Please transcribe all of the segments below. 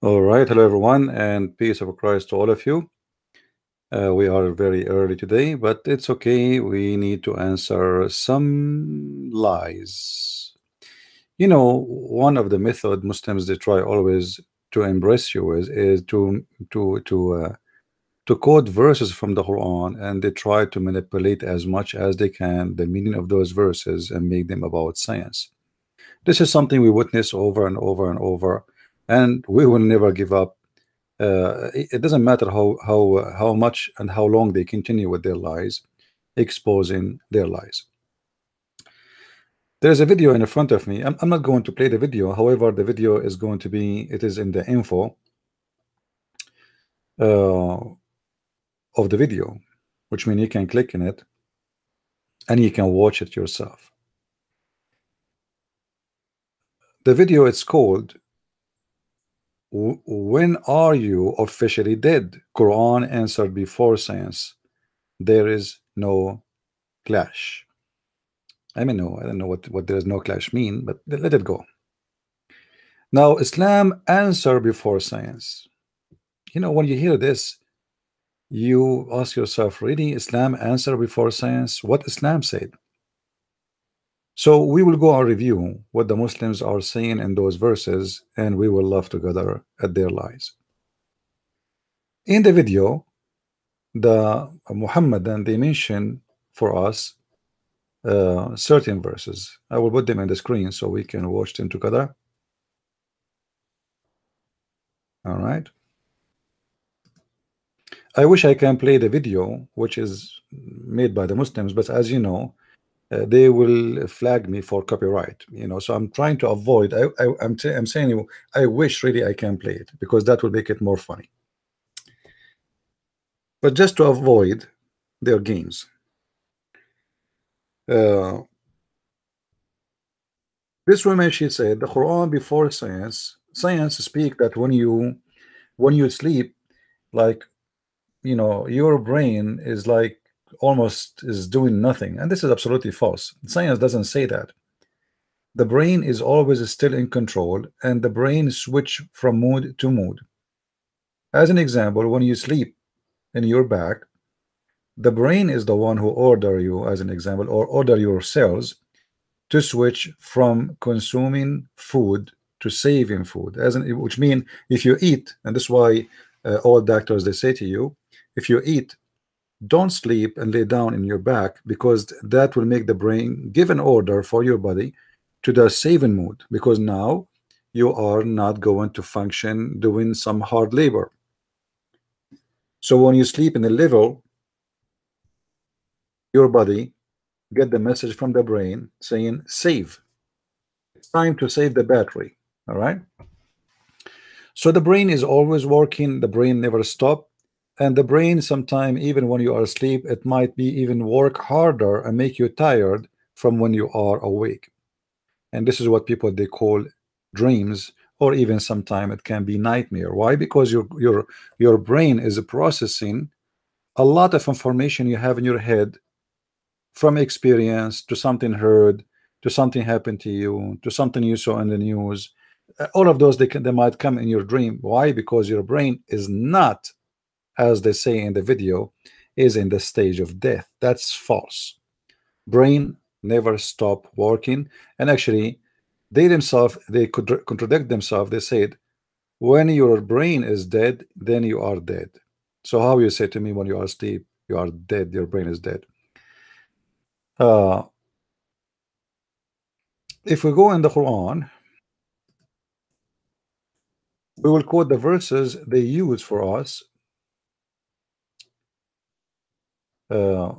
All right, hello everyone, and peace of Christ to all of you. We are very early today, but it's okay. We need to answer some lies. One of the method Muslims they try always to embrace you is to to uh, to quote verses from the Quran, and they try to manipulate as much as they can the meaning of those verses and make them about science. This is something we witness over and over and over, and we will never give up. It doesn't matter how much and how long they continue with their lies, exposing their lies. There's a video in front of me. I'm not going to play the video. However, the video is going to be, it is in the info uh, of the video, which means you can click in it and you can watch it yourself. The video is called "When Are You Officially Dead?" Quran answered before science. There is no clash. I mean, no, I don't know what there is no clash mean, but let it go. Now, Islam answer before science. When you hear this, you ask yourself, really, Islam answer before science? What Islam said? So we will go and review what the Muslims are saying in those verses, and we will laugh together at their lies. In the video, the Muhammadan, they mention for us certain verses. I will put them in the screen so we can watch them together. All right. I wish I can play the video, which is made by the Muslims, but as you know, they will flag me for copyright. So I'm trying to avoid. I'm saying you, I wish really I can play it because that will make it more funny. But just to avoid their games, this woman, she said the Quran before science. Science speak that when you sleep, like your brain is like almost is doing nothing, and this is absolutely false. Science doesn't say that. The brain is always still in control, and the brain switch from mood to mood. As an example, when you sleep in your back, the brain is the one who order you, as an example, or order your cells to switch from consuming food to saving food, which mean if you eat, and this is why all doctors they say to you, if you eat, don't sleep and lay down in your back, because that will make the brain give an order for your body to the saving mood, because now you are not going to function doing some hard labor. So when you sleep in the level, your body get the message from the brain saying save. It's time to save the battery. All right. So the brain is always working. The brain never stop. And the brain sometime, even when you are asleep, it might be even work harder and make you tired from when you are awake. And this is what people they call dreams, or even sometime it can be nightmare. Why? Because your brain is processing a lot of information you have in your head, from experience to something heard to something happened to you to something you saw in the news. All of those they might come in your dream. Why? Because your brain is not, as they say in the video, is in the stage of death. That's false. Brain never stop working. And actually they themselves, they could contradict themselves. They said when your brain is dead, then you are dead. So how you say to me when you are asleep you are dead, your brain is dead? uh if we go in the Quran, we will quote the verses they use for us uh,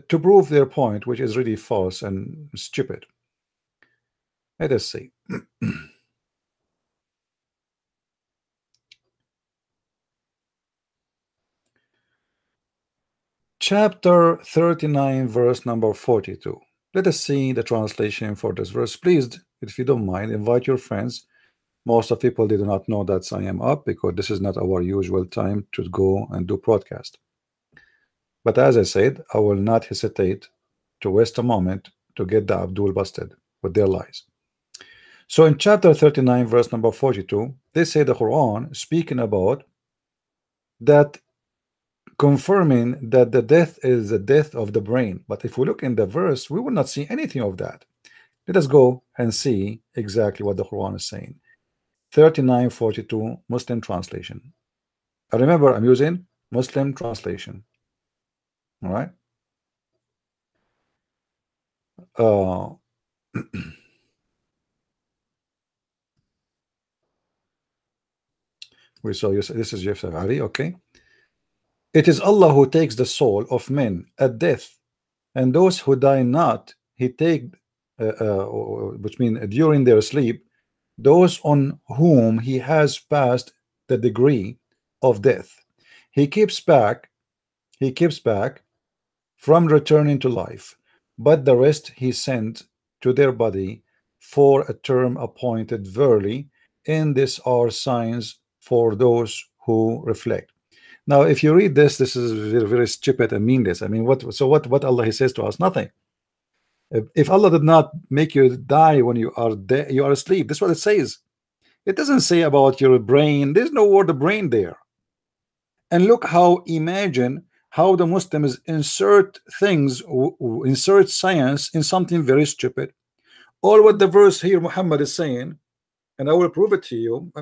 to prove their point, which is really false and stupid. Let us see. Chapter 39, verse number 42. Let us see the translation for this verse. Please, if you don't mind, invite your friends. Most of people, they do not know that I am up, because this is not our usual time to go and do broadcast. But as I said, I will not hesitate to waste a moment to get the Abdul busted with their lies. So in chapter 39 verse number 42, they say the Quran speaking about that, confirming that the death is the death of the brain. But if we look in the verse, we will not see anything of that. Let us go and see exactly what the Quran is saying. 39:42 Muslim translation. I remember I'm using Muslim translation. All right. We saw you. This is Yusuf Ali. Okay. It is Allah who takes the soul of men at death, and those who die not, He take, which means during their sleep, those on whom He has passed the degree of death. He keeps back from returning to life, but the rest He sent to their body for a term appointed. Verily, in this are signs for those who reflect. Now, if you read this, this is very, very stupid and meaningless. I mean, what Allah He says to us? Nothing. If Allah did not make you die when you are dead, you are asleep. That's what it says. It doesn't say about your brain. There's no word of brain there. And look how, imagine how the Muslims insert things, insert science in something very stupid. All what the verse here Muhammad is saying, and I will prove it to you.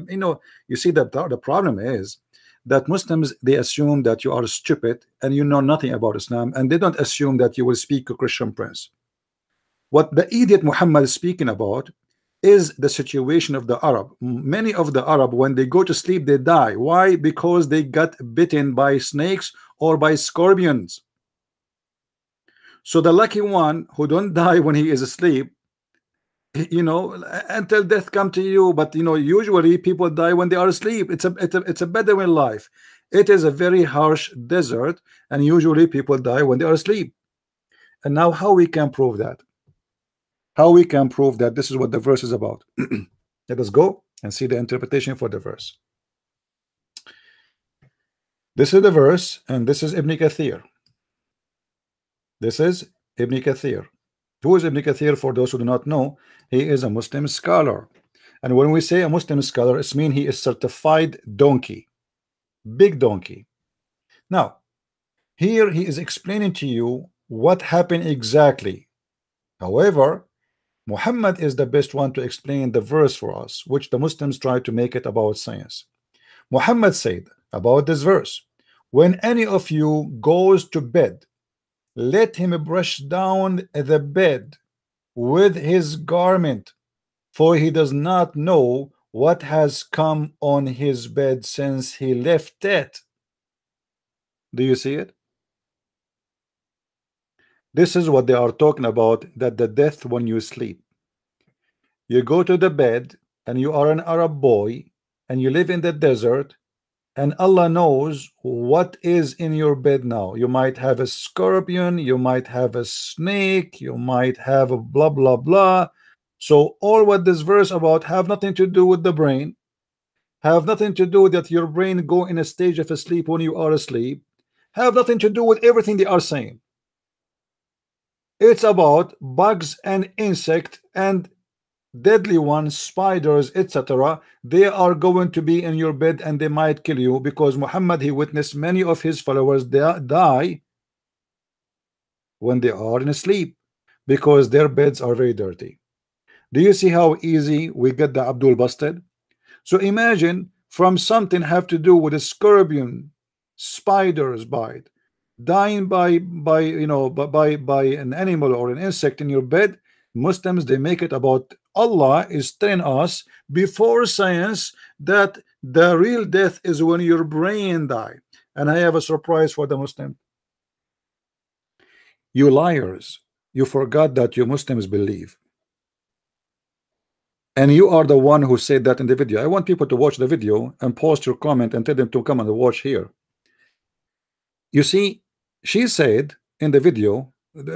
You see that the problem is that Muslims, they assume that you are stupid and you know nothing about Islam, and they don't assume that you will speak a Christian prince. What the idiot Muhammad is speaking about is the situation of the Arab. Many of the Arab, when they go to sleep, they die. Why? Because they got bitten by snakes or by scorpions. So the lucky one who don't die when he is asleep, until death come to you. But usually people die when they are asleep. It's a Bedouin life. It is a very harsh desert, and usually people die when they are asleep. And now, how we can prove that? How we can prove that this is what the verse is about? Let us go and see the interpretation for the verse. This is the verse, and this is Ibn Kathir. This is Ibn Kathir. Who is Ibn Kathir? For those who do not know, he is a Muslim scholar. And when we say a Muslim scholar, it means he is certified donkey, big donkey. Now, here he is explaining to you what happened exactly. However, Muhammad is the best one to explain the verse for us, which the Muslims try to make it about science. Muhammad said about this verse, when any of you goes to bed, let him brush down the bed with his garment, for he does not know what has come on his bed since he left it. Do you see it? This is what they are talking about, that the death when you sleep. You go to the bed and you are an Arab boy and you live in the desert, and Allah knows what is in your bed now. You might have a scorpion, you might have a snake, you might have a blah blah blah. So all what this verse about have nothing to do with the brain, have nothing to do with that your brain go in a stage of sleep when you are asleep, have nothing to do with everything they are saying. It's about bugs and insect and deadly ones, spiders, etc. They are going to be in your bed and they might kill you, because Muhammad, he witnessed many of his followers die when they are in sleep because their beds are very dirty. Do you see how easy we get the Abdul busted? So imagine, from something have to do with a scorpion, spiders bite, dying by an animal or an insect in your bed. Muslims, they make it about Allah is telling us before science that the real death is when your brain die. And I have a surprise for the Muslim. You liars, you forgot that you Muslims believe, and you are the one who said that in the video. I want people to watch the video and post your comment and tell them to come and watch here. You see, she said in the video,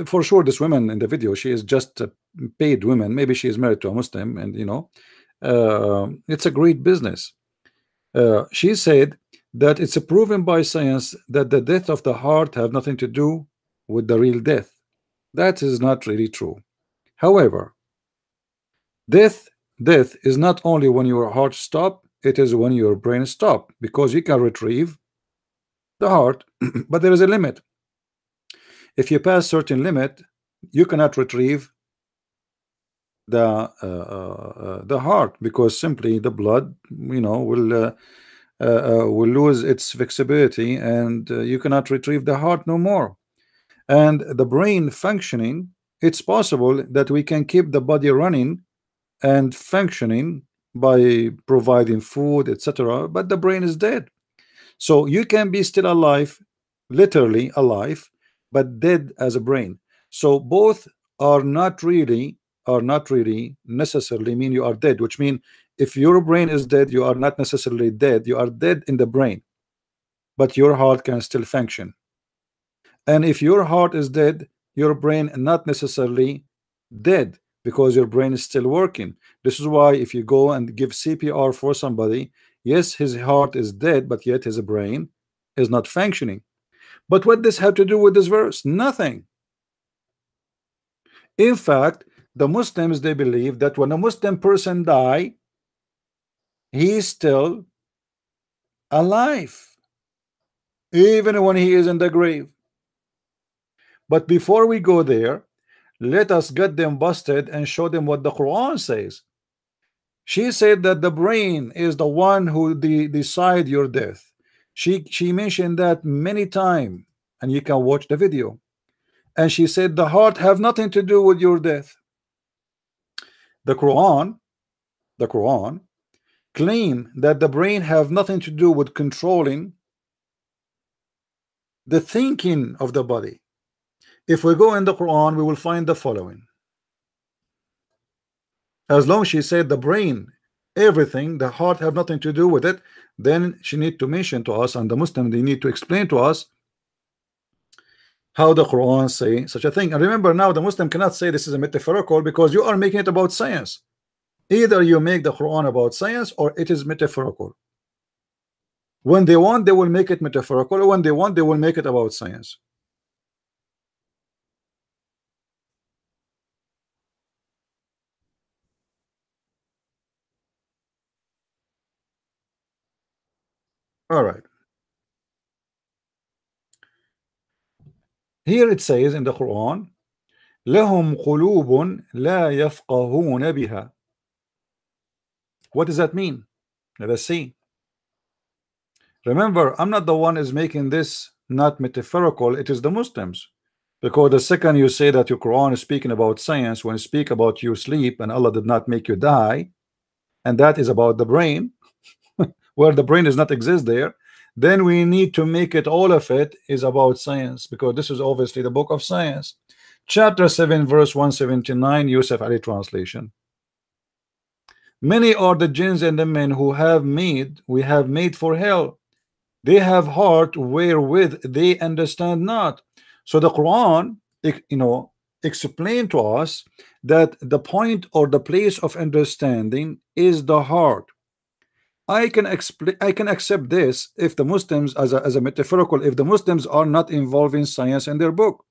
for sure this woman in the video, she is just a paid woman. Maybe she is married to a Muslim, and it's a great business. She said that it's proven by science that the death of the heart have nothing to do with the real death. That is not really true. However, death death is not only when your heart stop, it is when your brain stop, because you can retrieve the heart but there is a limit. If you pass certain limit, you cannot retrieve the heart, because simply the blood, will lose its flexibility, and you cannot retrieve the heart no more. And the brain functioning, it's possible that we can keep the body running and functioning by providing food, etc., but the brain is dead. So you can be still alive, literally alive, but dead as a brain. So both are not really necessarily mean you are dead, which mean if your brain is dead, you are not necessarily dead. You are dead in the brain, but your heart can still function. And if your heart is dead, your brain not necessarily dead, because your brain is still working. This is why if you go and give CPR for somebody, yes, his heart is dead, but yet his brain is not functioning. But what does have to do with this verse? Nothing. In fact, the Muslims, they believe that when a Muslim person die, he is still alive, even when he is in the grave. But before we go there, let us get them busted and show them what the Quran says. She said that the brain is the one who decide your death. She mentioned that many times, and you can watch the video. And she said the heart have nothing to do with your death. The Quran claim that the brain have nothing to do with controlling the thinking of the body. If we go in the Quran, we will find the following. As long as she said the brain, everything, the heart have nothing to do with it, then she need to mention to us, and the Muslim, they need to explain to us how the Quran say such a thing. And remember, now the Muslim cannot say this is a metaphorical, because you are making it about science. Either you make the Quran about science or it is metaphorical. When they want, they will make it metaphorical, or when they want, they will make it about science. All right. Here it says in the Quran, لهم قلوب لا يفقهون بها. What does that mean? Let us see. Remember, I'm not the one is making this not metaphorical, it is the Muslims. Because the second you say that your Quran is speaking about science, when you speak about your sleep and Allah did not make you die, and that is about the brain, where the brain does not exist there, then we need to make it, all of it is about science, because this is obviously the book of science. Chapter 7 verse 179, Yusuf Ali translation. Many are the jinns and the men who we have made for hell. They have heart wherewith they understand not. So the Quran, explain to us that the point or the place of understanding is the heart. I can accept this if the Muslims, as a metaphorical, if the Muslims are not involving science in their book.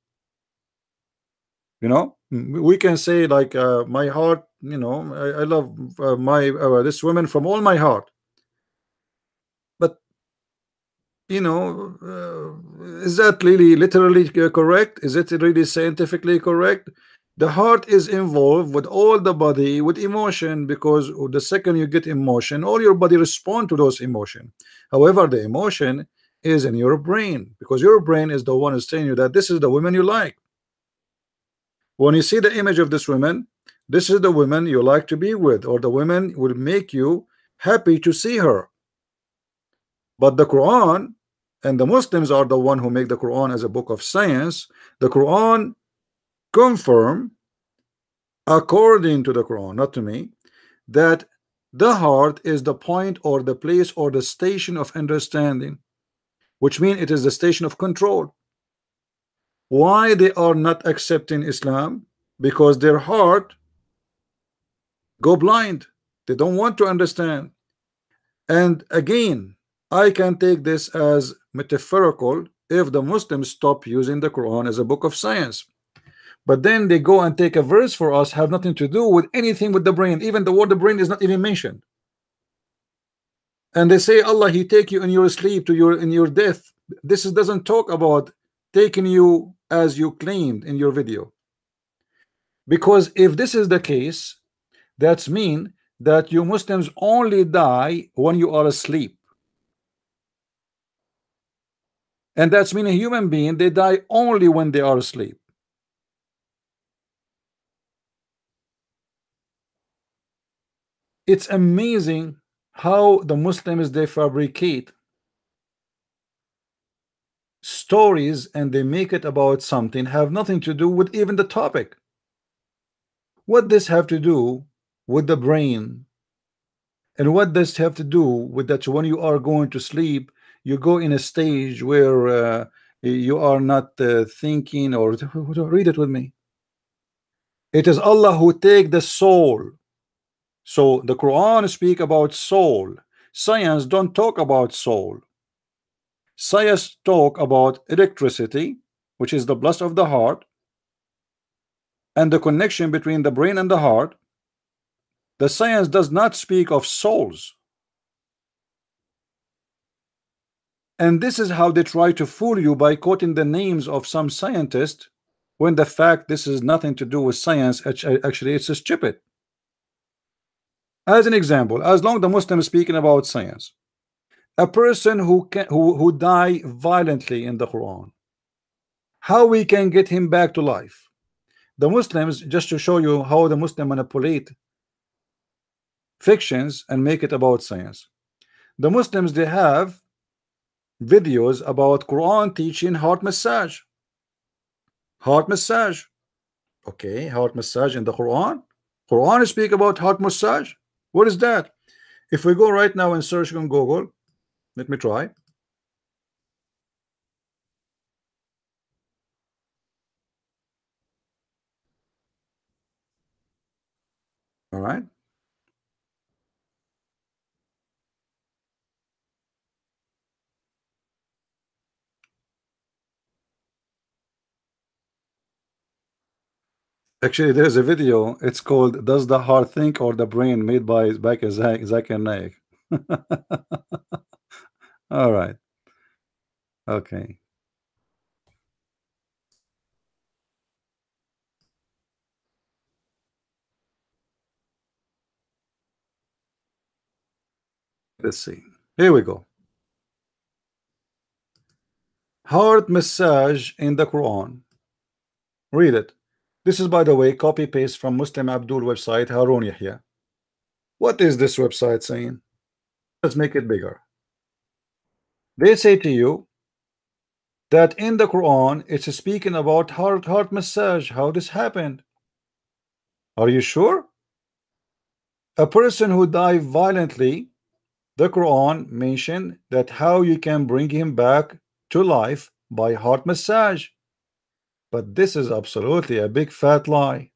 We can say like my heart, I love this woman from all my heart. But is that really literally correct? Is it really scientifically correct? The heart is involved with all the body, with emotion, because the second you get emotion, all your body respond to those emotion. However, the emotion is in your brain, because your brain is the one who's telling you that this is the woman you like. When you see the image of this woman, this is the woman you like to be with, or the woman will make you happy to see her. But the Quran, and the Muslims are the one who make the Quran as a book of science. The Quran confirm, according to the Quran, not to me, that the heart is the point or the place or the station of understanding, which means it is the station of control. Why they are not accepting Islam? Because their heart go blind. They don't want to understand. And again, I can take this as metaphorical if the Muslims stop using the Quran as a book of science. But then they go and take a verse for us, have nothing to do with anything with the brain. Even the word the brain is not even mentioned. And they say Allah, He take you in your sleep to your in your death. This doesn't talk about taking you as you claimed in your video. Because if this is the case, that's mean that you Muslims only die when you are asleep. And that's mean a human being, they die only when they are asleep. It's amazing how the Muslims, they fabricate stories and they make it about something have nothing to do with even the topic. What does have to do with the brain? And what does have to do with that when you are going to sleep, you go in a stage where you are not thinking, or read it with me. It is Allah who take the soul. So the Quran speak about soul. Science don't talk about soul. Science talk about electricity, which is the blast of the heart, and the connection between the brain and the heart. The science does not speak of souls. And this is how they try to fool you by quoting the names of some scientists, when the fact this is nothing to do with science. Actually, it's stupid. As an example, as long the Muslim is speaking about science, a person who die violently in the Quran, how we can get him back to life? The Muslims, just to show you how the Muslim manipulate fictions and make it about science, the Muslims, they have videos about Quran teaching heart massage. Heart massage. Okay, heart massage in the Quran. Quran speak about heart massage. What is that? If we go right now and search on Google, let me try. All right. Actually, there's a video. It's called "Does the Heart Think or the Brain?" made by Zakir Naik. All right. Okay. Let's see. Here we go. Heart massage in the Quran. Read it. This is, by the way, copy paste from Muslim Abdul website, Harun Yahya. What is this website saying? Let's make it bigger. They say to you that in the Quran it's speaking about heart massage. How this happened? Are you sure? A person who died violently, the Quran mentioned that how you can bring him back to life by heart massage. But this is absolutely a big fat lie.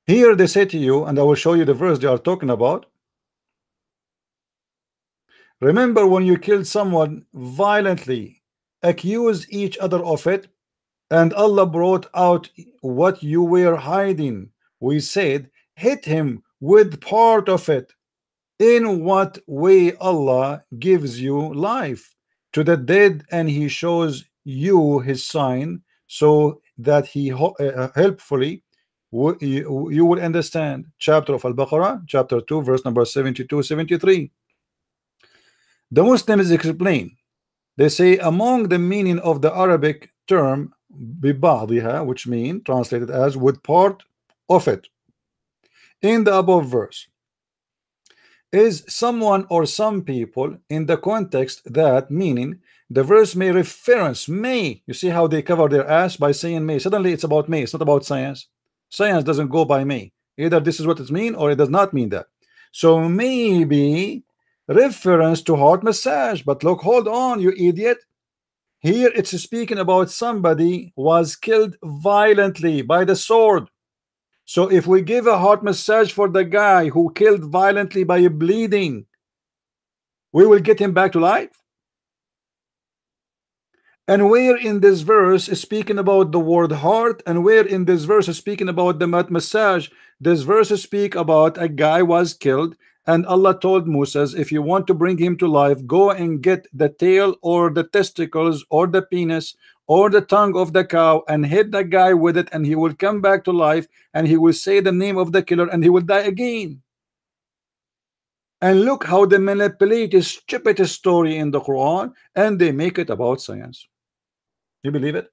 Here they say to you, and I will show you the verse they are talking about. Remember when you killed someone violently, accused each other of it, and Allah brought out what you were hiding. We said, hit him with part of it. In what way Allah gives you life to the dead, and He shows you His sign, so that He helpfully you will understand. Chapter of Al-Baqarah, chapter 2, verse number 72-73. The Muslims explain. They say among the meaning of the Arabic term بِبَعْضِهَا, which mean translated as with part of it, in the above verse, is someone or some people in the context that meaning the verse may reference may. You see how they cover their ass by saying may. Suddenly it's about may. It's not about science. Science doesn't go by may. Either this is what it means or it does not mean that. So maybe reference to heart massage. But look, hold on, you idiot. Here it's speaking about somebody was killed violently by the sword. So if we give a heart massage for the guy who killed violently by bleeding, we will get him back to life. And where in this verse is speaking about the word heart, and where in this verse is speaking about the massage? This verse speak about a guy was killed, and Allah told Moses, if you want to bring him to life, go and get the tail or the testicles or the penis or the tongue of the cow and hit the guy with it, and he will come back to life, and he will say the name of the killer, and he will die again. And look how they manipulate a stupid story in the Quran, and they make it about science. You believe it?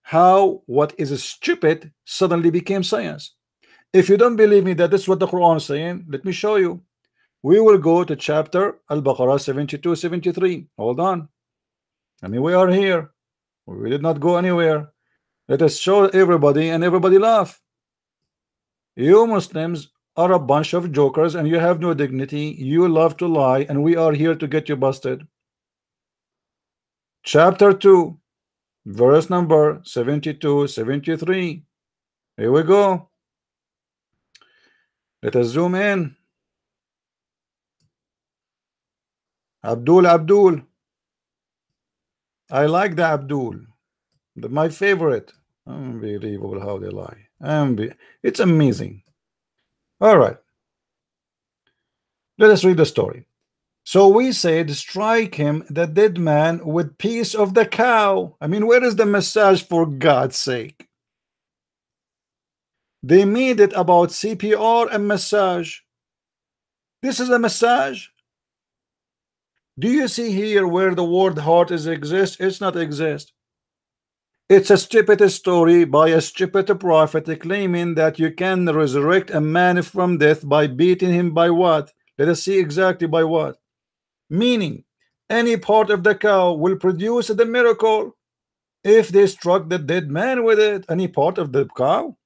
How what is stupid suddenly became science. If you don't believe me that this is what the Quran is saying, let me show you. We will go to chapter Al-Baqarah 72-73. Hold on. I mean, we are here. We did not go anywhere. Let us show everybody, and everybody laugh. You Muslims are a bunch of jokers, and you have no dignity. You love to lie, and we are here to get you busted. Chapter 2, verse number 72-73. Here we go. Let us zoom in. Abdul. I like the Abdul. My favorite. Unbelievable how they lie. It's amazing. All right. Let us read the story. So we said, strike him, the dead man, with piece of the cow. I mean, where is the massage, for God's sake? They made it about CPR and massage. This is a massage. Do you see here where the word heart is exist? It's not exist. It's a stupid story by a stupid prophet claiming that you can resurrect a man from death by beating him by what? Let us see exactly by what. Meaning, any part of the cow will produce the miracle if they struck the dead man with it. Any part of the cow.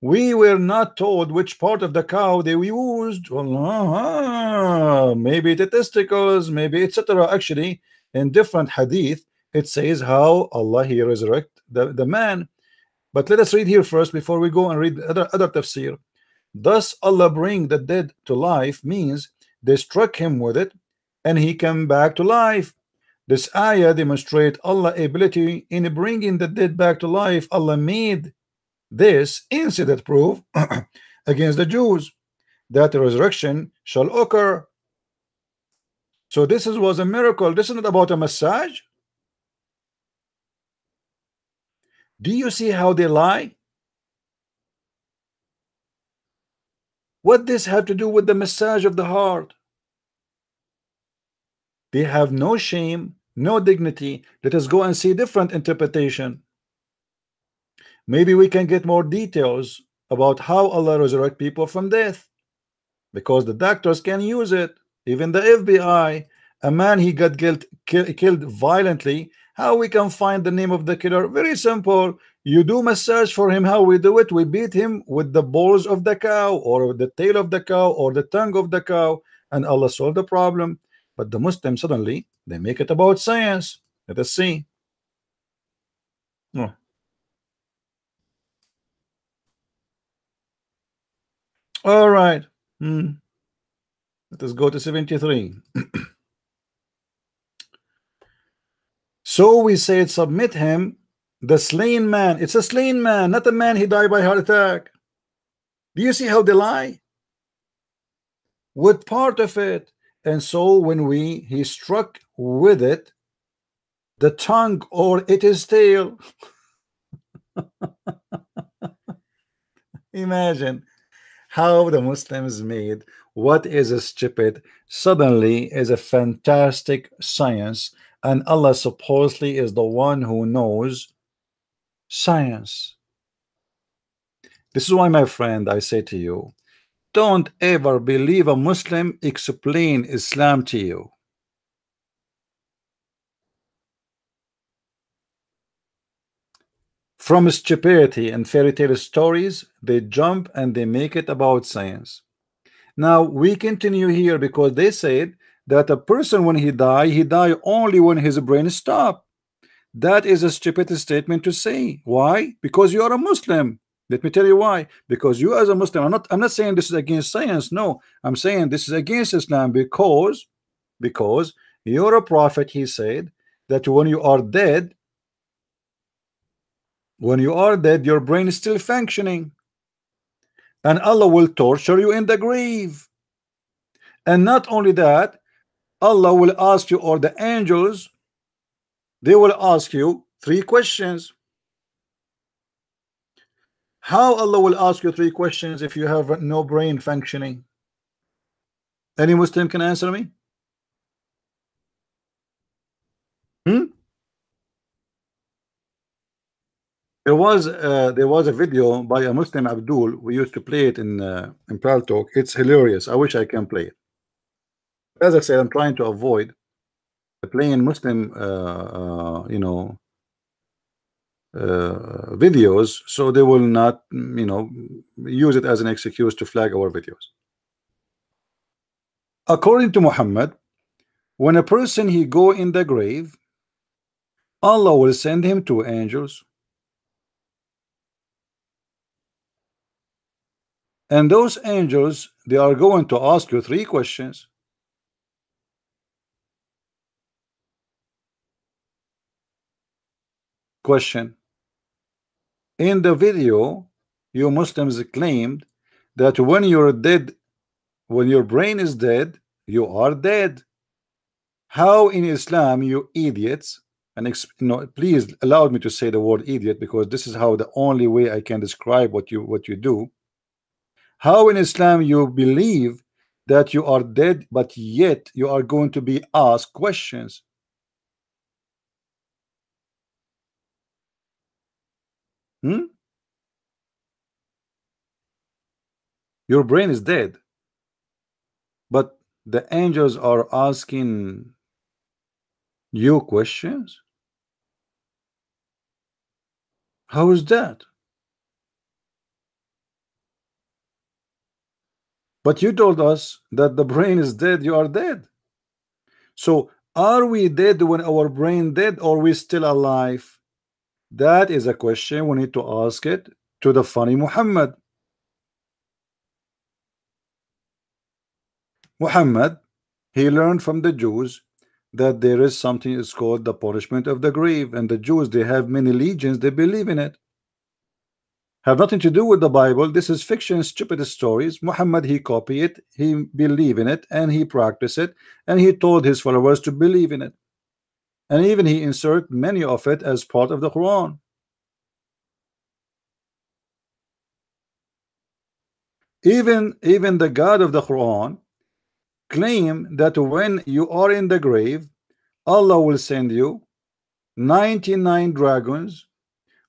We were not told which part of the cow they used. Well, maybe the testicles, maybe etc. Actually, in different hadith, it says how Allah he resurrect the man. But let us read here first before we go and read other tafsir. Thus Allah bring the dead to life means they struck him with it and he came back to life. This ayah demonstrate Allah's ability in bringing the dead back to life. Allah made this incident proof against the Jews that the resurrection shall occur. So this was a miracle. This is not about a massage. Do you see how they lie? What this have to do with the massage of the heart? They have no shame, no dignity. Let us go and see different interpretation. Maybe we can get more details about how Allah resurrect people from death, because the doctors can use it. Even the FBI, a man he got killed violently. How we can find the name of the killer? Very simple. You do massage for him. How we do it? We beat him with the balls of the cow or the tail of the cow or the tongue of the cow, and Allah solved the problem. But the Muslims suddenly they make it about science. Let us see. Oh. All right. Let us go to 73. So we said, submit him, the slain man. It's a slain man, not a man he died by heart attack. Do you see how they lie? With part of it. And so when he struck with it, the tongue or its tail. Imagine how the Muslims made what is a stupid suddenly is a fantastic science, and Allah supposedly is the one who knows science. This is why, my friend, I say to you, don't ever believe a Muslim explain Islam to you. From stupidity and fairy tale stories, they jump and they make it about science. Now we continue here because they said that a person when he die only when his brain stop. That is a stupid statement to say. Why? Because you are a Muslim. Let me tell you why. Because you as a Muslim, I'm not saying this is against science. No, I'm saying this is against Islam because your prophet, he said that when you are dead, your brain is still functioning, and Allah will torture you in the grave. And not only that, Allah will ask you, or the angels, they will ask you 3 questions. How Allah will ask you 3 questions if you have no brain functioning? Any Muslim can answer me? There was a video by a Muslim, Abdul. We used to play it in Paltalk. It's hilarious. I wish I can play it. As I said, I'm trying to avoid playing Muslim, videos, so they will not, use it as an excuse to flag our videos. According to Muhammad, when a person he go in the grave, Allah will send him 2 angels, and those angels, they are going to ask you 3 questions. Question: in the video, you Muslims claimed that when you're dead, when your brain is dead, you are dead. How in Islam, you idiots, and please allow me to say the word idiot, because this is how the only way I can describe what you do. How in Islam you believe that you are dead, but yet you are going to be asked questions? Your brain is dead, but the angels are asking you questions. How is that? But you told us that the brain is dead, you are dead. So are we dead when our brain dead, or we still alive? That is a question we need to ask it to the funny Muhammad. Muhammad, he learned from the Jews that there is something is called the punishment of the grave, and the Jews, they have many legions, they believe in it. Have nothing to do with the Bible. This is fiction, stupid stories. Muhammad, he copy it, he believe in it, and he practice it, and he told his followers to believe in it, and even he insert many of it as part of the Quran. Even the God of the Quran claim that when you are in the grave, Allah will send you 99 dragons.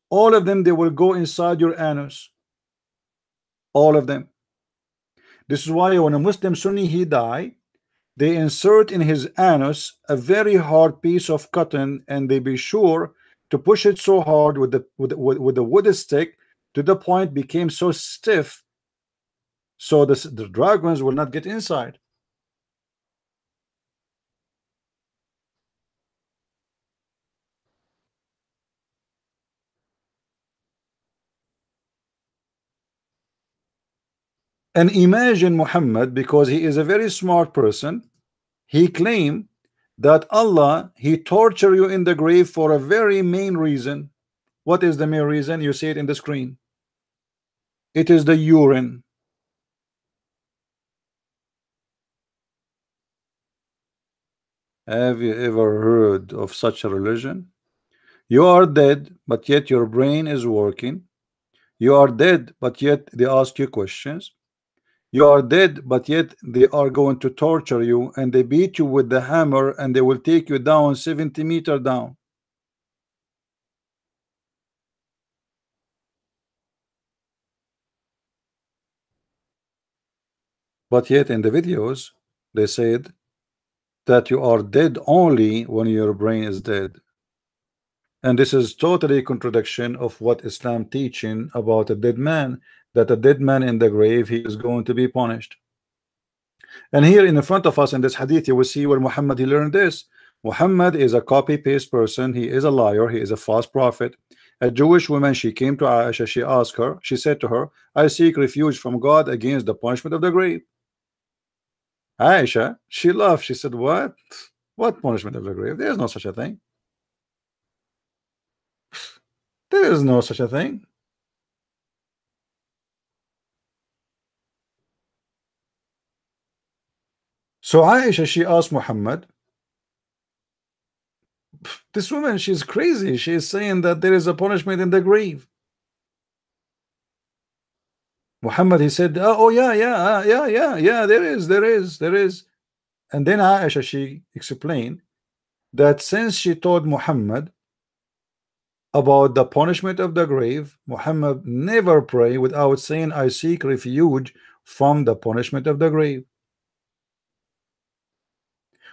All of them, they will go inside your anus. All of them. This is why when a Muslim Sunni he die, they insert in his anus a very hard piece of cotton, and they be sure to push it so hard with the wood stick to the point became so stiff, so the dragons will not get inside. And imagine Muhammad, because he is a very smart person, he claimed that Allah, he torture you in the grave for a very main reason. What is the main reason? You see it in the screen. It is the urine. Have you ever heard of such a religion? You are dead, but yet your brain is working. You are dead, but yet they ask you questions. You are dead, but yet they are going to torture you, and they beat you with the hammer, and they will take you down 70 meters down. But yet in the videos, they said that you are dead only when your brain is dead. And this is totally contradiction of what Islam teaching about a dead man, that a dead man in the grave, he is going to be punished. And here in front of us in this hadith, you will see where Muhammad he learned this. Muhammad is a copy-paste person. He is a liar. He is a false prophet. A Jewish woman, she came to Aisha, she asked her, she said to her, I seek refuge from God against the punishment of the grave. Aisha, she laughed. She said, what punishment of the grave? There is no such a thing. There is no such a thing. So Aisha, she asked Muhammad, this woman, she's crazy. She's saying that there is a punishment in the grave. Muhammad, he said, oh yeah, yeah, there is. And then Aisha, she explained that since she told Muhammad about the punishment of the grave, Muhammad never pray without saying, I seek refuge from the punishment of the grave.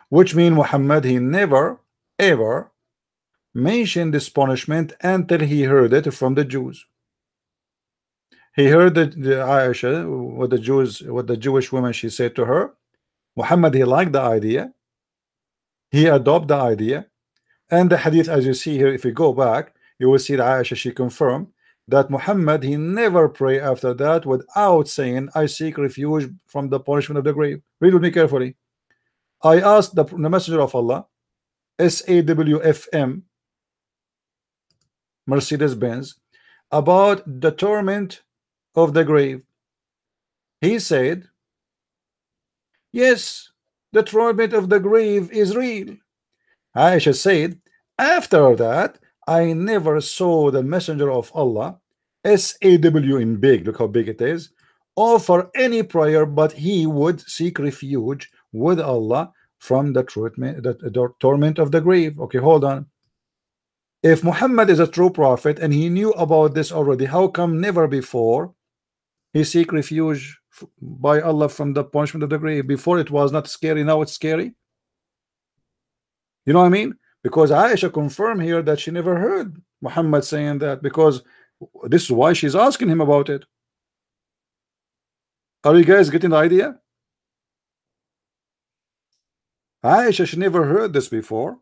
Which means Muhammad, he never ever mentioned this punishment until he heard it from the Jews. He heard the Aisha, what the Jewish woman, she said to her. Muhammad, he liked the idea. He adopted the idea. And the hadith, as you see here, if you go back, you will see that Aisha, she confirmed that Muhammad, he never pray after that without saying, I seek refuge from the punishment of the grave. Read with me carefully. I asked the Messenger of Allah, SAWFM, Mercedes-Benz, about the torment of the grave. He said, yes, the torment of the grave is real. Aisha said, after that, I never saw the Messenger of Allah, SAW in big, look how big it is, offer any prayer, but he would seek refuge with Allah from the torment of the grave. Okay, hold on. If Muhammad is a true prophet and he knew about this already, how come never before he seek refuge by Allah from the punishment of the grave? Before it was not scary, now it's scary. You know what I mean? Because Aisha confirmed here that she never heard Muhammad saying that, because this is why she's asking him about it. Are you guys getting the idea? Aisha, she never heard this before.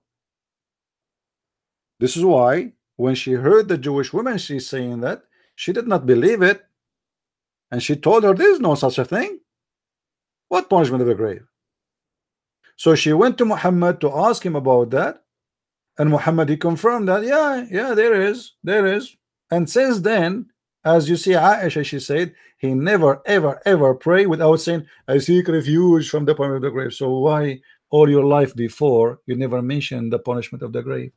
This is why when she heard the Jewish woman, she's saying that, she did not believe it. And she told her there is no such a thing. What punishment of the grave? So she went to Muhammad to ask him about that. And Muhammad, he confirmed that, yeah, there is. And since then, as you see, Aisha, she said, he never, ever pray without saying, I seek refuge from the punishment of the grave. So why all your life before you never mentioned the punishment of the grave?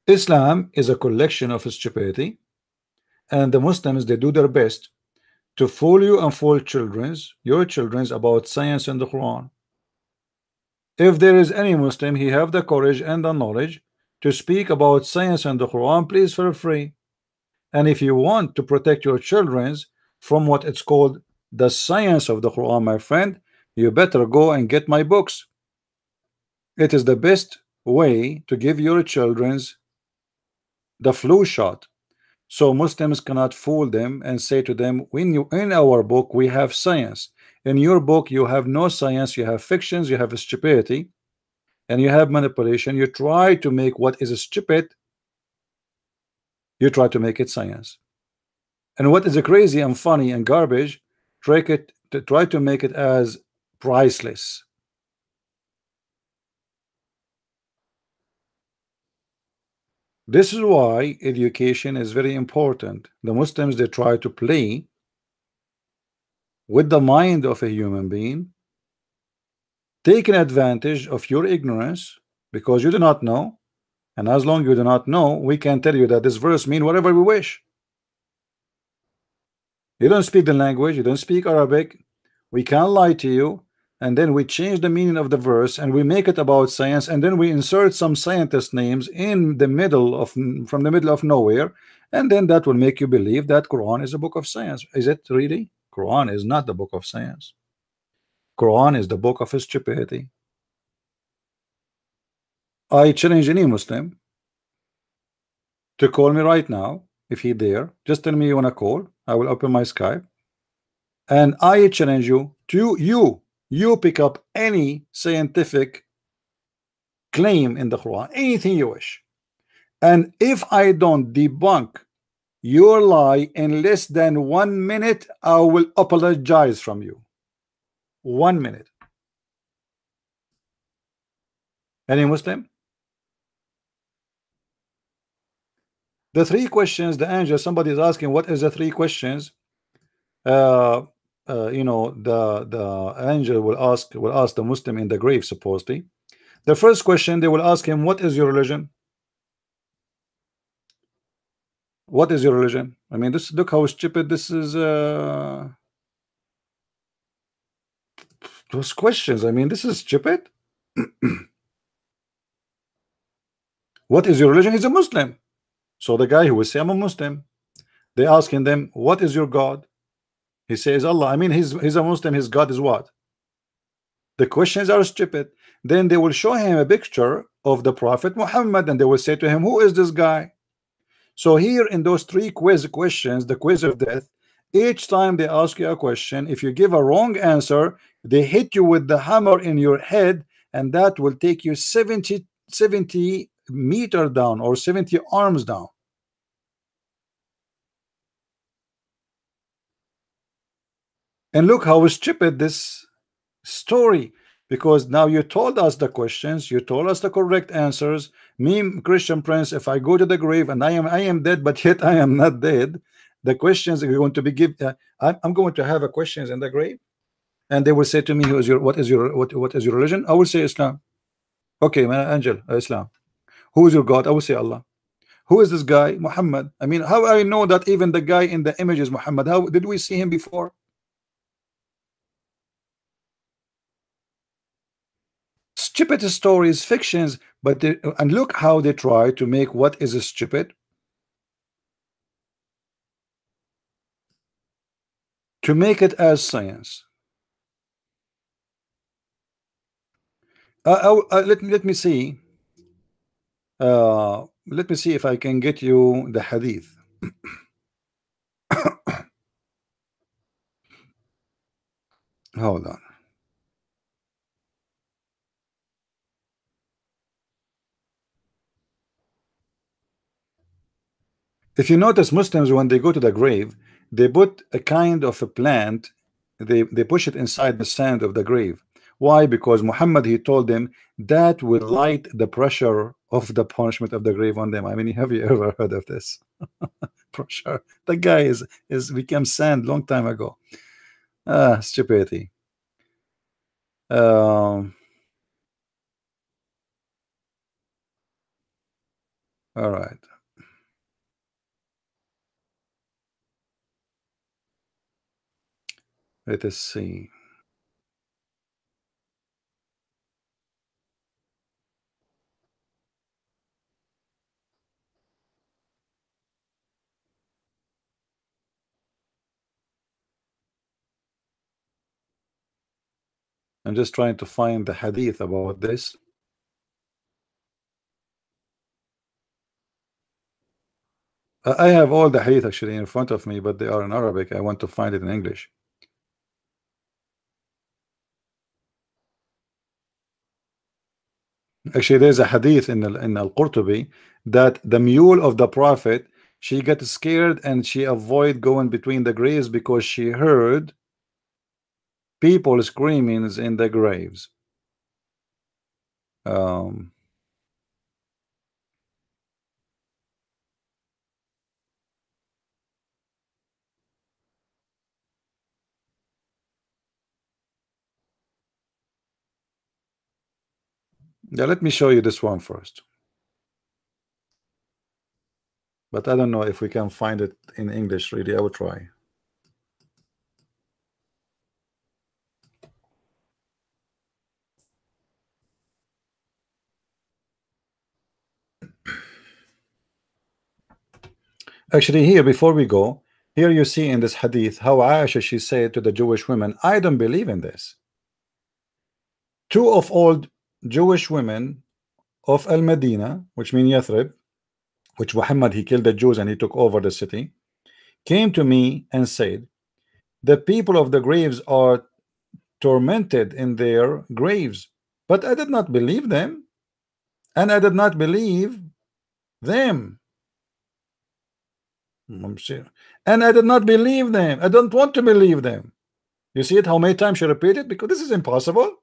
Islam is a collection of stupidity, and the Muslims, they do their best to fool you and fool your children's about science and the Quran. If there is any Muslim, he have the courage and the knowledge to speak about science and the Quran, please feel free. And if you want to protect your children's from what it's called the science of the Quran, my friend, you better go and get my books. It is the best way to give your children's the flu shot, so Muslims cannot fool them and say to them, in our book we have science, in your book you have no science, you have fictions, you have stupidity, and you have manipulation. You try to make what is stupid, you try to make it science, and what is crazy and funny and garbage, try to make it as priceless. This is why education is very important. The Muslims, they try to play with the mind of a human being, taking advantage of your ignorance because you do not know. And as long as you do not know, we can tell you that this verse means whatever we wish. You don't speak the language, you don't speak Arabic, we can't lie to you, and then we change the meaning of the verse and we make it about science, and then we insert some scientist names in the middle of from the middle of nowhere, and then that will make you believe that Quran is a book of science. Is it really? Quran is not the book of science. Quran is the book of stupidity. I challenge any Muslim to call me right now if he dare. Just tell me you want to call. I will open my Skype, and I challenge you to you pick up any scientific claim in the Quran, anything you wish, and if I don't debunk your lie in less than 1 minute, I will apologize from you. 1 minute. Any Muslim? The three questions, the angel, somebody is asking, what is the three questions? You know, the angel will ask the Muslim in the grave, supposedly. The first question they will ask him, what is your religion? What is your religion? I mean, this, look how stupid this is. Those questions, I mean, this is stupid. What is your religion? He's a Muslim. So the guy who will say, I'm a Muslim, they asking them, what is your God? He says Allah. I mean, he's a Muslim, his God is what? The questions are stupid. Then they will show him a picture of the Prophet Muhammad, and they will say to him, who is this guy? So here in those three questions, the quiz of death, each time they ask you a question, if you give a wrong answer, they hit you with the hammer in your head, and that will take you 70 meters down, or 70 arms down. And look how stupid this story, because now you told us the questions, you told us the correct answers. Me, Christian Prince, if I go to the grave and I am dead, but yet I am not dead, the questions are going to be I'm going to have a questions in the grave, and they will say to me, what is your religion? I will say Islam. Okay, man, Angel, Islam. Who is your God? I will say Allah. Who is this guy? Muhammad. I mean, how I know that even the guy in the image is Muhammad? How did we see him before? Stupid stories, fictions, but and look how they try to make what is stupid to make it as science. Let me see. Let me see if I can get you the hadith. Hold on. If you notice, Muslims, when they go to the grave, they put a kind of a plant, they push it inside the sand of the grave. Why? Because Muhammad, he told them that will light the pressure of the punishment of the grave on them. I mean, have you ever heard of this? Pressure. The guy is become sand long time ago. Stupidity. All right. Let us see. I'm just trying to find the hadith about this. I have all the hadith actually in front of me, but they are in Arabic. I want to find it in English. Actually, there's a hadith in Al-Qurtubi that the mule of the Prophet, she got scared and she avoid going between the graves because she heard people screaming in the graves. Yeah, let me show you this one first. But I don't know if we can find it in English. Really, I will try. Actually, here, before we go, here you see in this hadith how Aisha, she said to the Jewish women, I don't believe in this. Two of old Jewish women of Al-Medina, which means Yathrib, which Muhammad, he killed the Jews and he took over the city, came to me and said, the people of the graves are tormented in their graves. But I did not believe them, and I did not believe them. And I did not believe them. I don't want to believe them. You see it, how many times she repeated? Because this is impossible.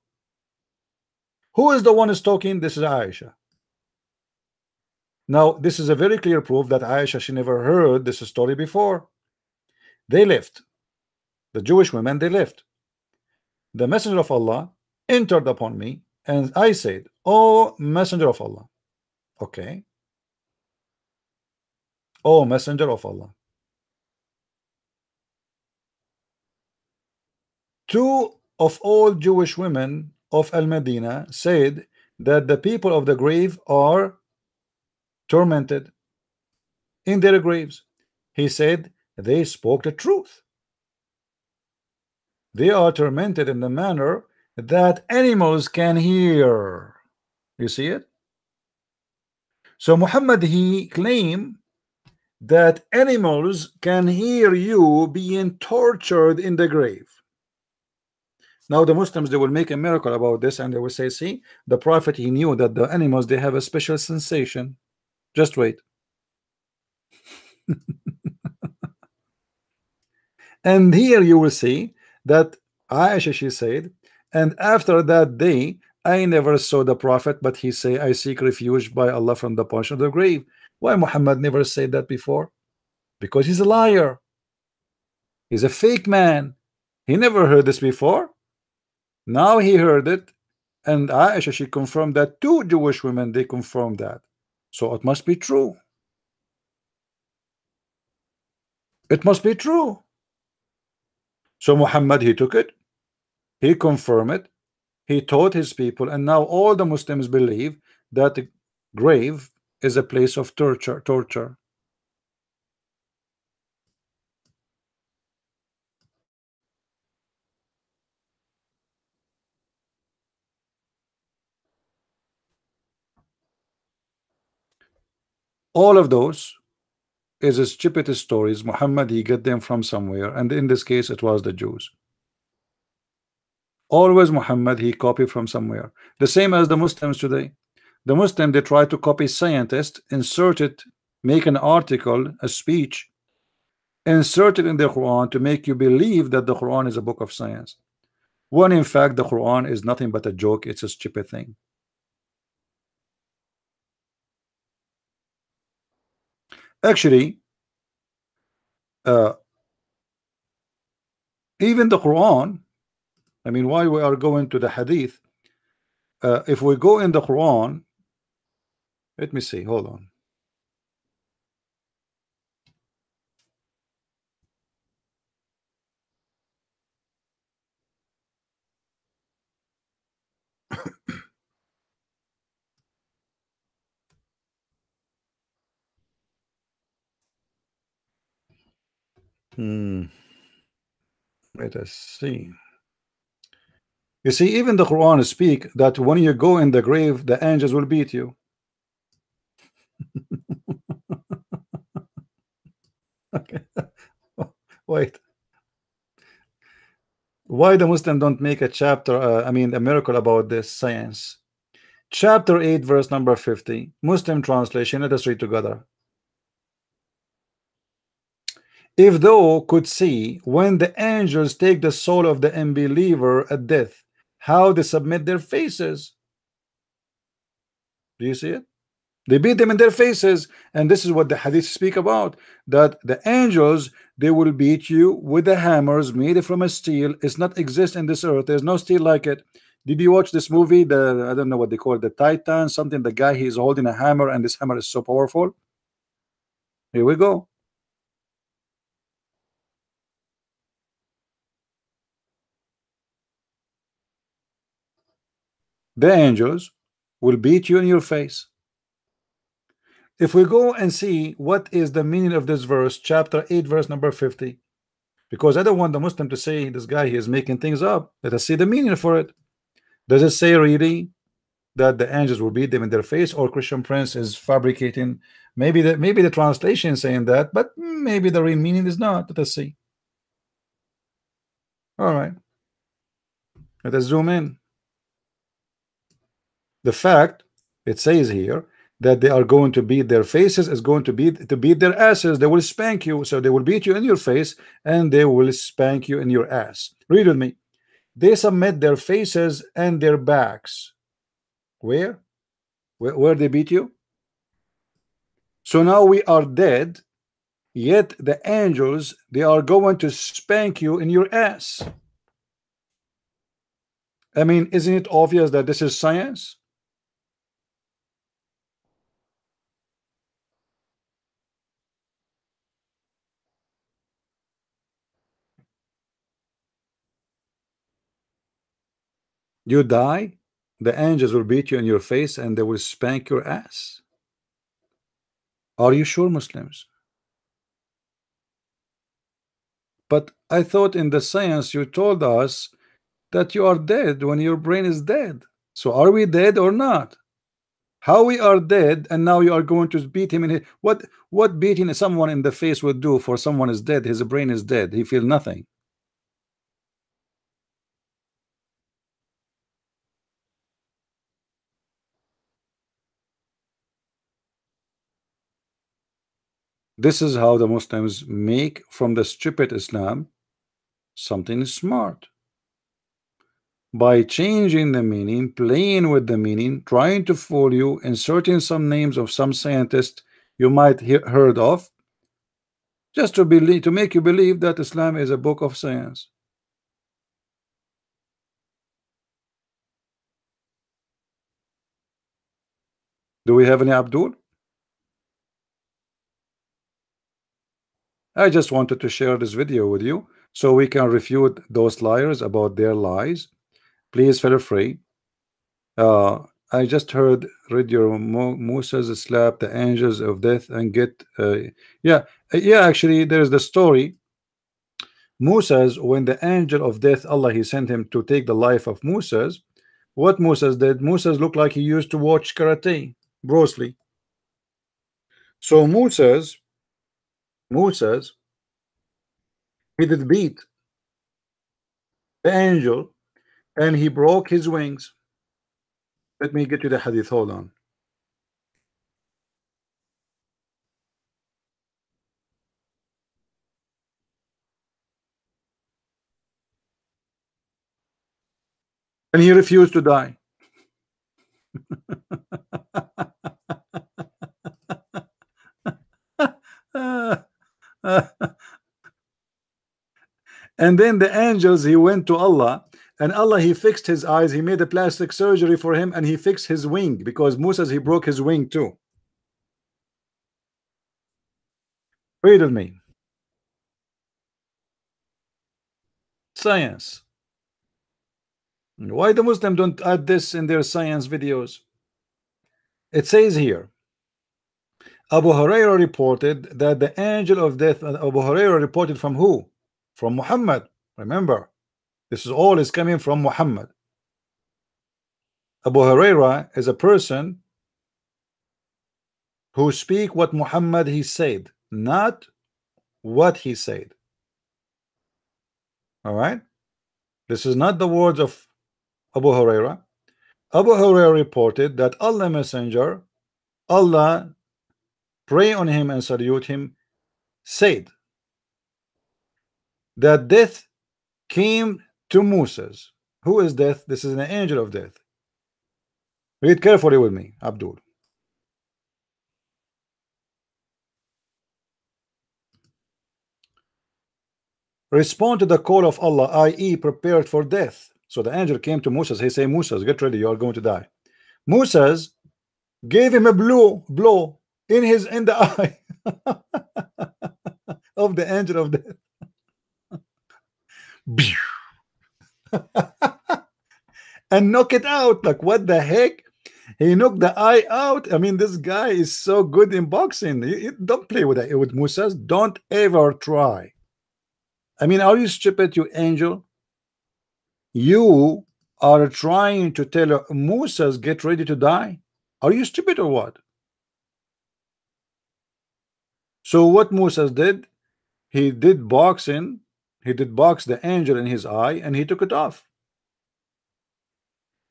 Who is the one who's talking? This is Aisha. Now, this is a very clear proof that Aisha, she never heard this story before. They left. The Jewish women, they left. The messenger of Allah entered upon me, and I said, "Oh, messenger of Allah." Okay. "Oh, messenger of Allah." Two of all Jewish women of Al-Medina said that the people of the grave are tormented in their graves. He said they spoke the truth. They are tormented in the manner that animals can hear. You see it? So Muhammad, he claimed that animals can hear you being tortured in the grave. Now the Muslims, they will make a miracle about this, and they will say, see, the Prophet, he knew that the animals, they have a special sensation. Just wait. And here you will see that Aisha, she said, and after that day I never saw the Prophet, but he say, I seek refuge by Allah from the punishment of the grave. Why Muhammad never said that before? Because he's a liar. He's a fake man. He never heard this before. Now he heard it, and Aisha, she confirmed that. Two Jewish women, they confirmed that. So it must be true. It must be true. So Muhammad, he took it, he confirmed it, he taught his people, and now all the Muslims believe that the grave is a place of torture. All of those is a stupid stories. Muhammad, he get them from somewhere, and in this case it was the Jews. Always Muhammad, he copied from somewhere. The same as the Muslims today. The Muslim, they try to copy scientists, insert it, make an article, a speech, insert it in the Quran to make you believe that the Quran is a book of science, when in fact the Quran is nothing but a joke. It's a stupid thing. Actually, even the Quran, I mean, why we are going to the Hadith? If we go in the Quran, let me see, hold on. Let us see. You see, even the Quran speak that when you go in the grave, the angels will beat you. Okay. Wait. Why the Muslim don't make a chapter, I mean a miracle about this science? Chapter 8 verse number 50, Muslim translation. Let us read together. If thou could see when the angels take the soul of the unbeliever at death, how they submit their faces. Do you see it? They beat them in their faces, and this is what the hadith speak about, that the angels, they will beat you with the hammers made from a steel. It's not exist in this earth. There's no steel like it. Did you watch this movie, the, I don't know what they call it, the Titan something? The guy, he's holding a hammer, and this hammer is so powerful. Here we go. The angels will beat you in your face. If we go and see what is the meaning of this verse, chapter 8 verse number 50, because I don't want the Muslim to say this guy, he is making things up. Let us see the meaning for it. Does it say really that the angels will beat them in their face, or Christian Prince is fabricating? Maybe the translation is saying that, but maybe the real meaning is not. Let us see. All right, let us zoom in. The fact it says here that they are going to beat their faces is going to beat their asses. They will spank you. So they will beat you in your face and they will spank you in your ass. Read with me. They submit their faces and their backs. Where they beat you? So now we are dead, yet the angels, they are going to spank you in your ass. I mean, isn't it obvious that this is science? You die, the angels will beat you in your face and they will spank your ass. Are you sure, Muslims? But I thought in the science you told us that you are dead when your brain is dead. So are we dead or not? How we are dead and now you are going to beat him in his, what beating someone in the face would do for someone is dead? His brain is dead. He feel nothing. This is how the Muslims make from the stupid Islam something smart. By changing the meaning, playing with the meaning, trying to fool you, inserting some names of some scientists you might heard of, just to believe, to make you believe that Islam is a book of science. Do we have any Abdul? I just wanted to share this video with you so we can refute those liars about their lies. Please feel free. I just read your Moses slap the angels of death and get yeah, yeah, actually there's the story. Moses, when the angel of death, Allah, he sent him to take the life of Moses. What Moses did, Moses looked like he used to watch karate, Bruce Lee. So Moses, he did beat the angel and he broke his wings. Let me get you the hadith, hold on. And he refused to die. And then the angels, he went to Allah, and Allah, he fixed his eyes, he made a plastic surgery for him, and he fixed his wing, because Moses, he broke his wing too. Read with me. Science. Why the Muslim don't add this in their science videos? It says here, Abu Hurairah reported that the angel of death, Abu Hurairah reported from who? From Muhammad. Remember, this is all is coming from Muhammad. Abu Hurairah is a person who speak what Muhammad he said, not what he said. All right, this is not the words of Abu Hurairah. Abu Hurairah reported that Allah Messenger, Allah pray on him and salute him, said that death came to Moses. Who is death? This is an angel of death. Read carefully with me, Abdul. Respond to the call of Allah, i.e. prepared for death. So the angel came to Moses. He said, Moses, get ready, you are going to die. Moses gave him a blow in the eye of the angel of death. And knock it out. Like, what the heck? He knocked the eye out. I mean, this guy is so good in boxing. Don't play with that with Moses. Don't ever try. I mean, are you stupid, you angel? You are trying to tell Moses, get ready to die. Are you stupid or what? So what Moses did, he did boxing. He did box the angel in his eye, and he took it off.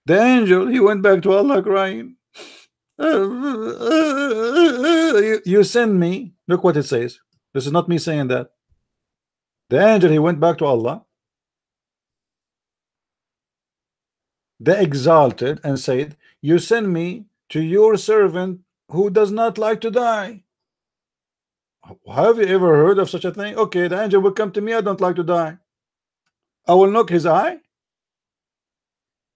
The angel, he went back to Allah crying. You send me. Look what it says. This is not me saying that. The angel, he went back to Allah, the exalted, and said, you send me to your servant who does not like to die. Have you ever heard of such a thing? Okay, the angel will come to me. I don't like to die. I will knock his eye,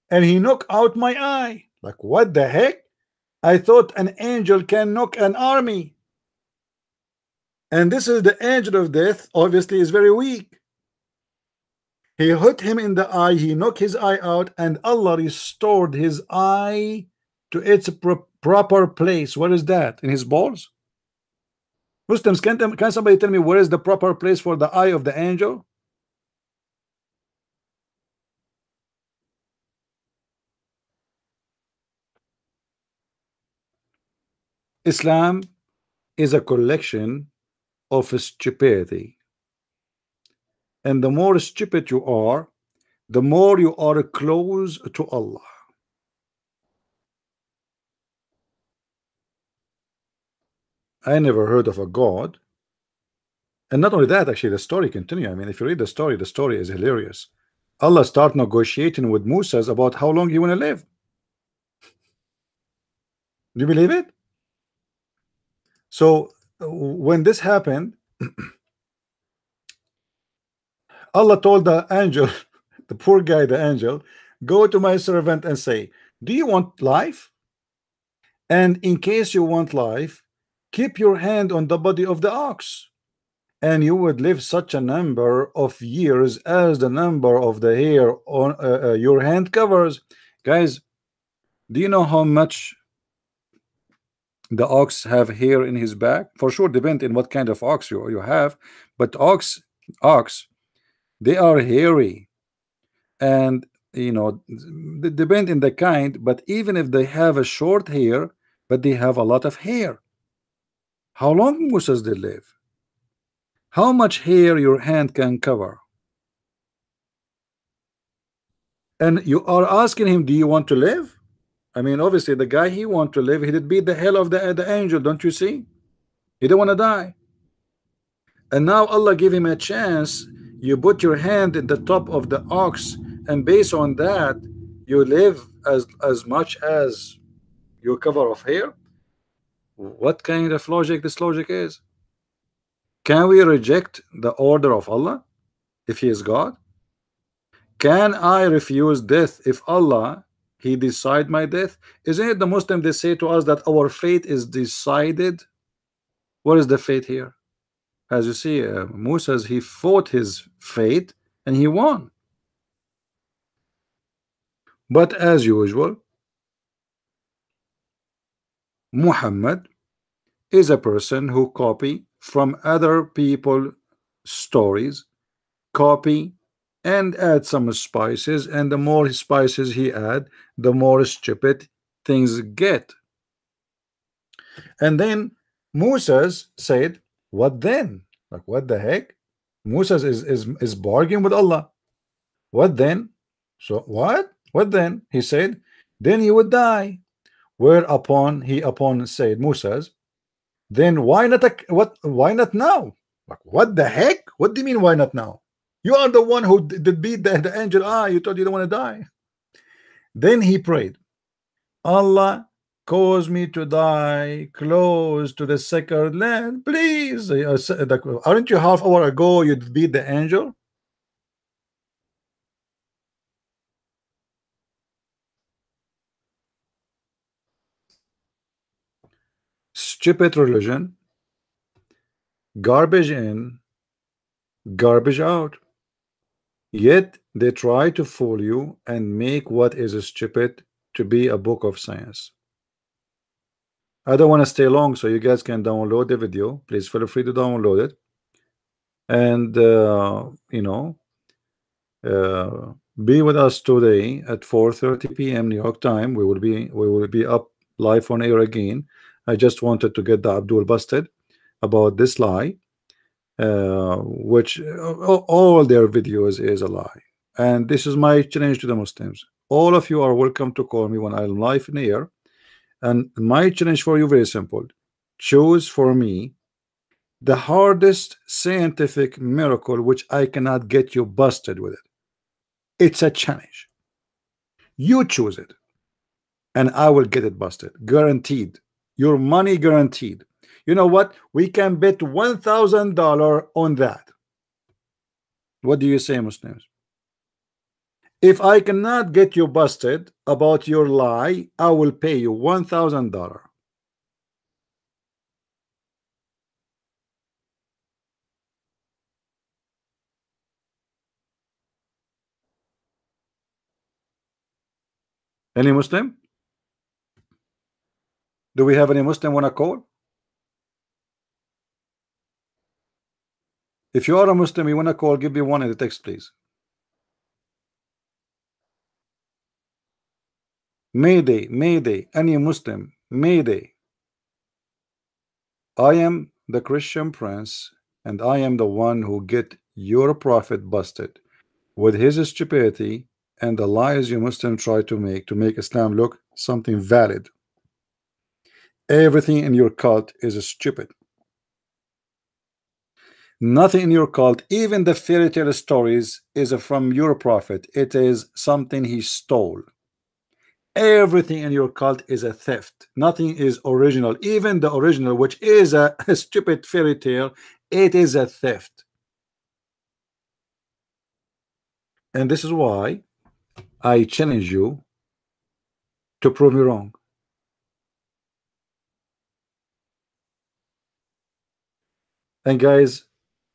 and he knock out my eye. Like, what the heck? I thought an angel can knock an army, and this is the angel of death. Obviously, is very weak. He hit him in the eye. He knocked his eye out, and Allah restored his eye to its proper place. What is that? In his balls? Muslims, can somebody tell me where is the proper place for the eye of the angel? Islam is a collection of stupidity, and the more stupid you are, the more you are close to Allah. I never heard of a God. And not only that, actually, the story continue. I mean, if you read the story is hilarious. Allah start negotiating with Musa about how long you want to live. Do you believe it? So when this happened, Allah told the angel, the poor guy, the angel, go to my servant and say, do you want life? And in case you want life, keep your hand on the body of the ox, and you would live such a number of years as the number of the hair on your hand covers. Guys, do you know how much the ox have hair in his back? For sure, depend on what kind of ox you have, but ox, they are hairy, and you know, they depend in the kind. But even if they have a short hair, but they have a lot of hair. How long Musas they live? How much hair your hand can cover? And you are asking him, do you want to live? I mean, obviously the guy, he want to live. He did beat the hell of the angel, don't you see? He don't want to die. And now Allah give him a chance. You put your hand in the top of the ox, and based on that, you live as much as your cover of hair. What kind of logic this logic is? Can we reject the order of Allah if he is God? Can I refuse death if Allah he decide my death? Isn't it the Muslim they say to us that our fate is decided? What is the fate here? As you see, Musa, he fought his fate and he won. But as usual, Muhammad is a person who copy from other people stories, copy and add some spices, and the more spices he add, the more stupid things get. And then Moses said, what then? Like, what the heck? Moses is bargaining with Allah. What then? So what then? He said, then he would die. Whereupon he said, Moses, then why not why not now? Like, what the heck? What do you mean why not now? You are the one who did beat the angel. You told you don't want to die. Then he prayed, Allah, cause me to die close to the sacred land, please. Aren't you half hour ago you beat the angel? Stupid religion, garbage in, garbage out. Yet they try to fool you and make what is stupid to be a book of science. I don't want to stay long, so you guys can download the video. Please feel free to download it. And you know, be with us today at 4:30 p.m. New York time. We will be up live on air again. I just wanted to get the Abdul busted about this lie, which all their videos is a lie. And this is my challenge to the Muslims. All of you are welcome to call me when I'm live in the air. And my challenge for you, very simple. Choose for me the hardest scientific miracle which I cannot get you busted with it. It's a challenge. You choose it, and I will get it busted. Guaranteed. Your money guaranteed. You know what? We can bet $1,000 on that. What do you say, Muslims? If I cannot get you busted about your lie, I will pay you $1,000. Any Muslim? Do we have any Muslim want to call? If you are a Muslim, you want to call, give me one in the text, please. Mayday, Mayday, any Muslim, Mayday. I am the Christian prince, and I am the one who get your prophet busted with his stupidity and the lies you Muslims try to make Islam look something valid. Everything in your cult is stupid. Nothing in your cult, even the fairy tale stories, is from your prophet. It is something he stole. Everything in your cult is a theft. Nothing is original. Even the original, which is a stupid fairy tale, it is a theft. And this is why I challenge you to prove me wrong. And guys,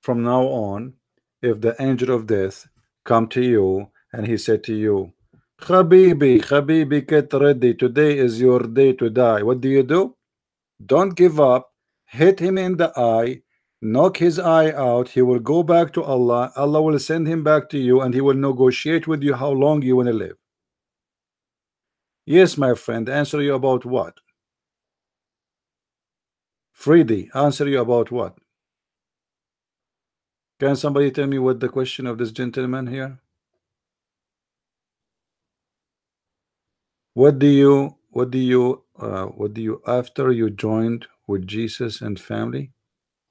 from now on, if the angel of death come to you and he said to you, Habibi, get ready, today is your day to die, what do? Don't give up, hit him in the eye, knock his eye out, he will go back to Allah, Allah will send him back to you, and he will negotiate with you how long you want to live. Yes, my friend, answer you about what? Freedy, answer you about what? Can somebody tell me what the question of this gentleman here? What do you after you joined with Jesus and family?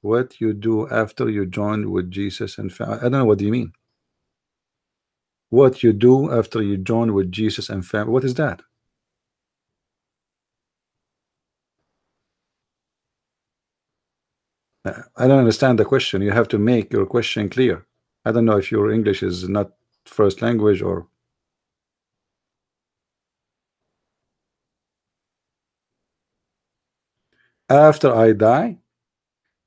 What you do after you joined with Jesus and family? I don't know, what do you mean? What you do after you join with Jesus and family? What is that? I don't understand the question. You have to make your question clear. I don't know if your English is not first language or. After I die,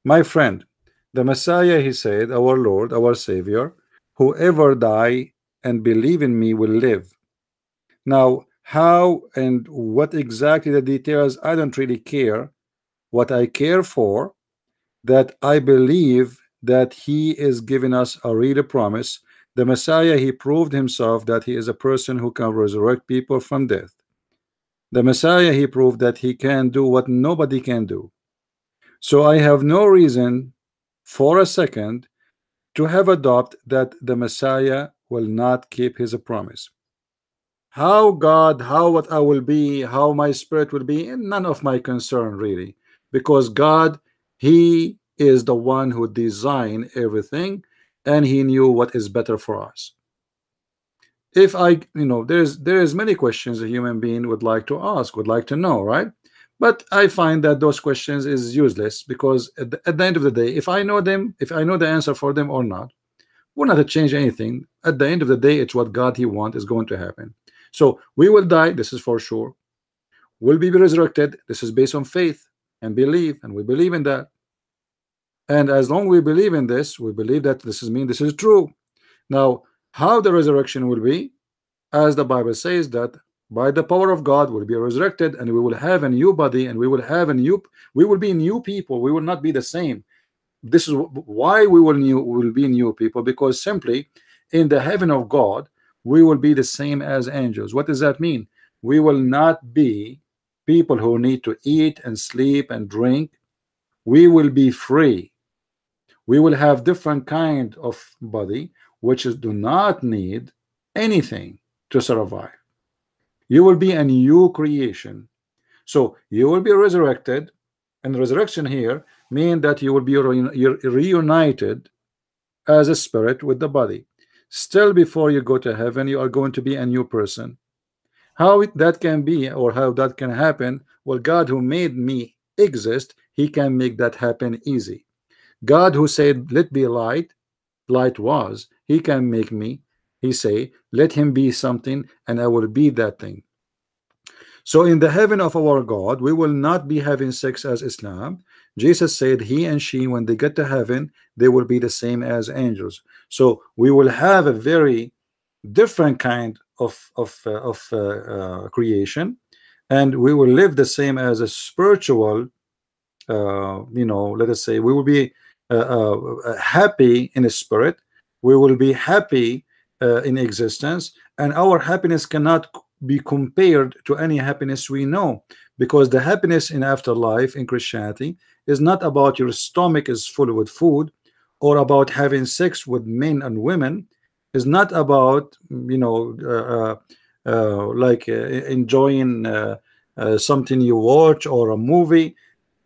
my friend, the Messiah, he said, our Lord, our Savior, whoever die and believe in me will live. Now, how and what exactly the details, I don't really care. What I care for, that I believe that he is giving us a real promise. The Messiah, he proved himself that he is a person who can resurrect people from death. The Messiah, he proved that he can do what nobody can do. So I have no reason for a second to have a doubt that the Messiah will not keep his promise. How God, how what I will be, how my spirit will be, none of my concern really, because God, he is the one who designed everything, and he knew what is better for us. If I, there's many questions a human being would like to ask, would like to know, right? But I find that those questions is useless, because at the end of the day, if I know them, if I know the answer for them or not, will not change anything. At the end of the day, it's what God he wants is going to happen. So we will die, this is for sure. Will be resurrected, this is based on faith and belief, and we believe in that. And as long we believe in this, we believe that this is true. Now, how the resurrection will be, as the Bible says, that by the power of God will be resurrected, and we will have a new body, and we will be new people. We will not be the same. This is why we will be new people, because simply in the heaven of God we will be the same as angels. What does that mean? We will not be people who need to eat and sleep and drink. We will be free. We will have different kind of body which do not need anything to survive. You will be a new creation. So you will be resurrected, and resurrection here mean that you will be reunited as a spirit with the body. Still, before you go to heaven, you are going to be a new person. How that can be, or how that can happen? Well, God who made me exist, He can make that happen easy. God who said let be light, light was. He can make me. He say let him be something and I will be that thing. So in the heaven of our God, we will not be having sex as Islam. Jesus said he and she, when they get to heaven, they will be the same as angels. So we will have a very different kind of creation, and we will live the same as a spiritual, let us say we will be happy in a spirit. We will be happy in existence, and our happiness cannot be compared to any happiness we know, because the happiness in afterlife in Christianity is not about your stomach is full with food, or about having sex with men and women. Is not about enjoying something you watch or a movie.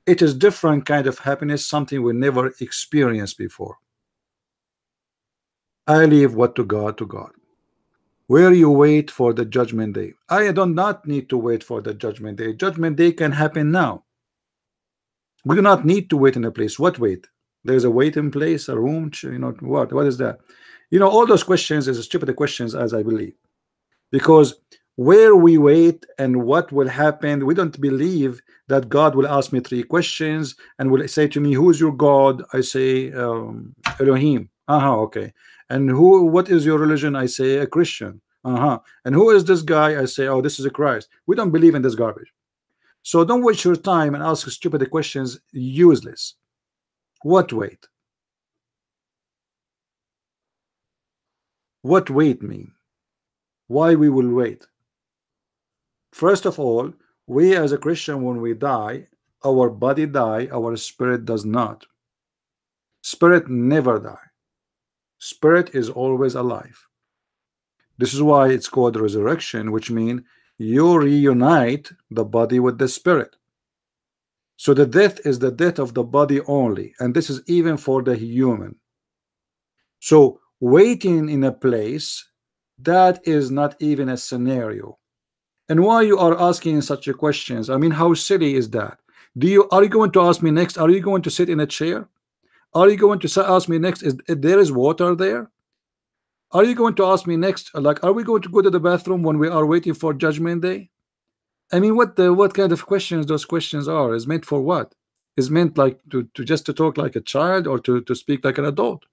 It is different kind of happiness, something we never experienced before. I leave what to God, to God. Where you wait for the judgment day. I do not need to wait for the judgment day. Judgment day can happen now. We do not need to wait in a place. What wait? There's a waiting place, a room, what is that? All those questions is stupid questions, as I believe, because where we wait and what will happen, we don't believe that God will ask me 3 questions and will say to me, who's your God? I say Elohim. Okay. And what is your religion? I say a Christian. And who is this guy? I say, oh, this is a Christ. We don't believe in this garbage. So don't waste your time and ask stupid questions. Useless. What wait? What wait mean? Why we will wait? First of all, we as a Christian, when we die, our body die, our spirit does not. Spirit never die. Spirit is always alive. This is why it's called resurrection, which means you reunite the body with the spirit. So the death is the death of the body only, and this is even for the human. So waiting in a place, that is not even a scenario. And why you are asking such a questions? I mean, how silly is that? Are you going to ask me next? Are you going to sit in a chair? Are you going to ask me next? Is there is water there? Are you going to ask me next? Like, are we going to go to the bathroom when we are waiting for Judgment Day? I mean, what kind of questions those questions are? Is meant for what? Is meant like to just to talk like a child, or to speak like an adult?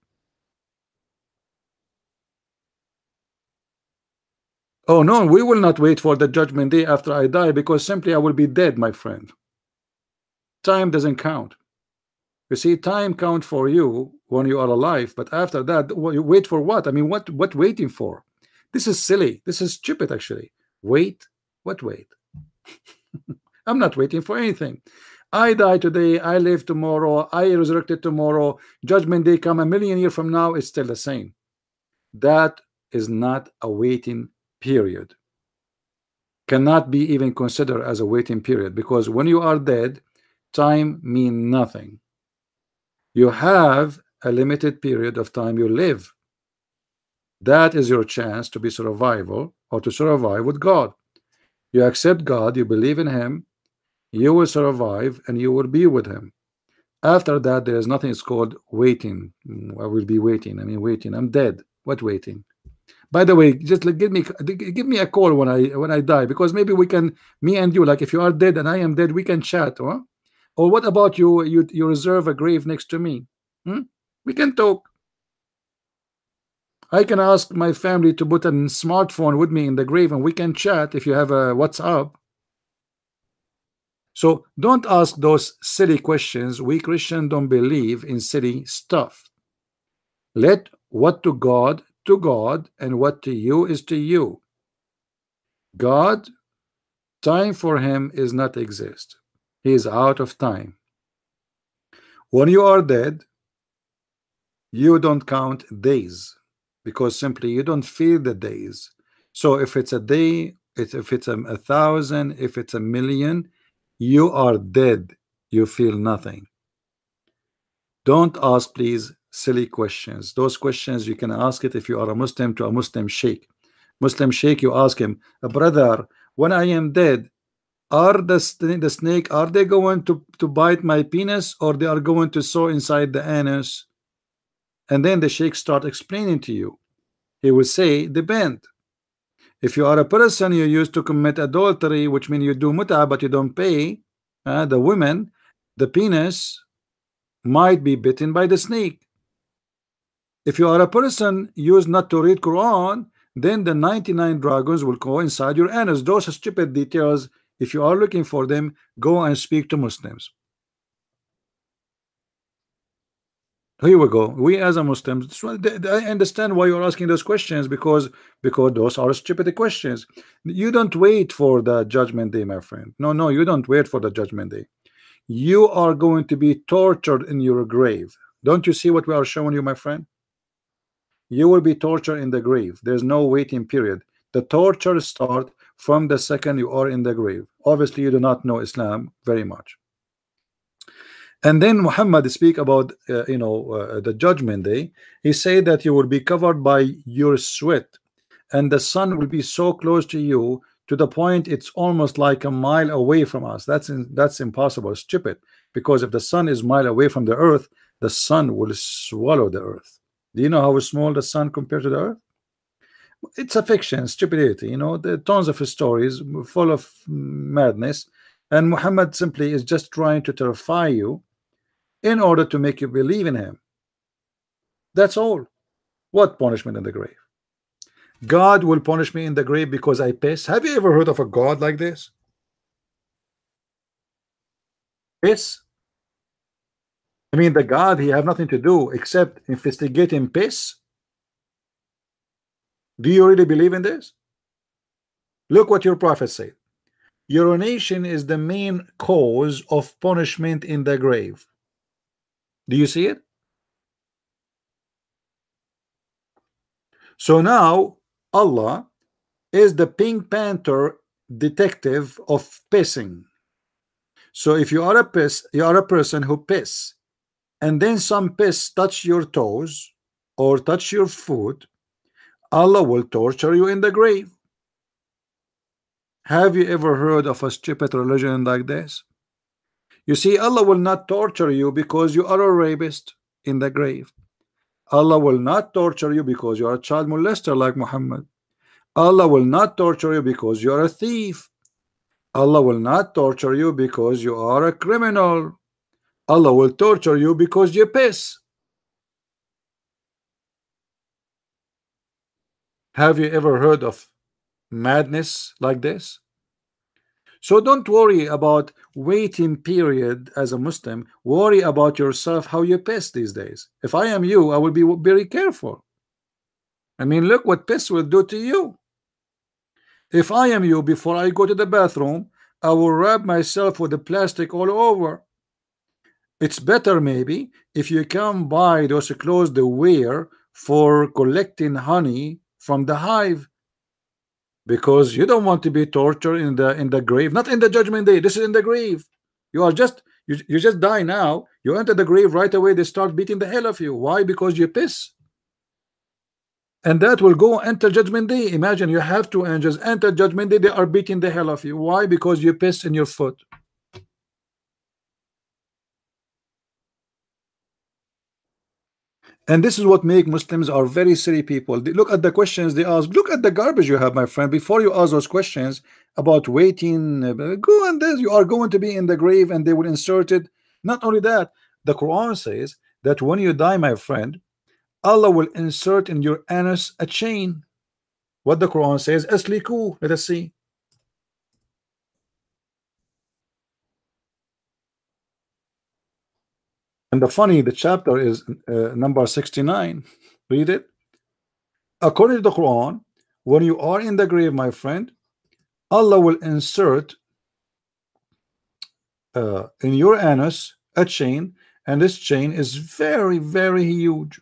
Oh no, we will not wait for the Judgment Day after I die, because simply I will be dead, my friend. Time doesn't count. You see, time count for you when you are alive, but after that, you wait for what? I mean, what waiting for? This is silly. This is stupid, actually. Wait? What wait? I'm not waiting for anything. I die today, I live tomorrow, I resurrected tomorrow. Judgment Day come a million years from now, it's still the same. That is not a waiting period. Cannot be even considered as a waiting period, because when you are dead, time mean nothing. You have a limited period of time you live. That is your chance to be survival, or to survive with God. You accept God, you believe in him, you will survive and you will be with him. After that, there is nothing. It's called waiting. I will be waiting. I mean, waiting. I'm dead. What waiting? By the way, just like, give me a call when I die, because maybe we can, me and you, like if you are dead and I am dead, we can chat, huh? Or what about you? You reserve a grave next to me. We can talk. I can ask my family to put a smartphone with me in the grave, and we can chat if you have a WhatsApp. So don't ask those silly questions. We Christians don't believe in silly stuff. Let what to God, and what to you is to you. God, time for him is not exist. He is out of time. When you are dead, you don't count days, because simply you don't feel the days. So if it's a day, if it's 1,000, if it's 1,000,000, you are dead. You feel nothing. Don't ask, please, silly questions. Those questions you can ask it if you are a Muslim to a Muslim sheikh. Muslim sheikh, you ask him, brother, when I am dead, Are the snake, are they going to bite my penis, or they are going to sow inside the anus? And then the sheikh start explaining to you. He will say, depend. If you are a person you used to commit adultery, which means you do muta but you don't pay the women, the penis might be bitten by the snake. If you are a person used not to read Quran, then the 99 dragons will go inside your anus. Those stupid details, if you are looking for them, go and speak to Muslims. Here we go. We as a Muslims, I understand why you're asking those questions, because those are stupid questions. You don't wait for the judgment day, my friend. No, you don't wait for the judgment day. You are going to be tortured in your grave. Don't you see what we are showing you, my friend? You will be tortured in the grave. There's no waiting period. The torture start from the second you are in the grave. Obviously you do not know Islam very much. And then Muhammad speak about the judgment day. He said that you will be covered by your sweat, and the sun will be so close to you to the point it's almost like a mile away from us. That's impossible, stupid, because if the sun is a mile away from the earth, the sun will swallow the earth. Do you know how small the sun compared to the earth? It's a fiction, stupidity. There are tons of stories full of madness, and Muhammad simply is just trying to terrify you in order to make you believe in him. That's all. What punishment in the grave? God will punish me in the grave because I piss? Have you ever heard of a God like this? Piss? I mean, the God, he have nothing to do except investigating piss? Do you really believe in this? Look what your prophet said. Urination is the main cause of punishment in the grave. Do you see it? So now Allah is the Pink Panther detective of pissing. So if you are a person who piss, and then some piss touch your toes or touch your foot, Allah will torture you in the grave. Have you ever heard of a stupid religion like this? You see, Allah will not torture you because you are a rapist in the grave. Allah will not torture you because you are a child molester like Muhammad. Allah will not torture you because you are a thief. Allah will not torture you because you are a criminal. Allah will torture you because you piss. Have you ever heard of madness like this? So don't worry about waiting period as a Muslim. Worry about yourself, how you piss these days. If I am you, I will be very careful. I mean, look what piss will do to you. If I am you, before I go to the bathroom, I will wrap myself with the plastic all over. It's better maybe if you can buy those clothes they wear for collecting honey from the hive, because you don't want to be tortured in the grave. Not in the judgment day. This is in the grave. You are just you just die now. You enter the grave right away. They start beating the hell of you. Why? Because you piss. And that will go enter judgment day. Imagine you have two angels enter judgment day. They are beating the hell of you. Why? Because you piss in your foot. And this is what make Muslims are very silly people. They look at the questions they ask. Look at the garbage you have, my friend. Before you ask those questions about waiting, go and this, you are going to be in the grave and they will insert it. Not only that, the Quran says that when you die, my friend, Allah will insert in your anus a chain. What the Quran says, asliku. Let us see. And the chapter is number 69. Read it. According to the Quran, when you are in the grave, my friend, Allah will insert in your anus a chain, and this chain is very, very huge.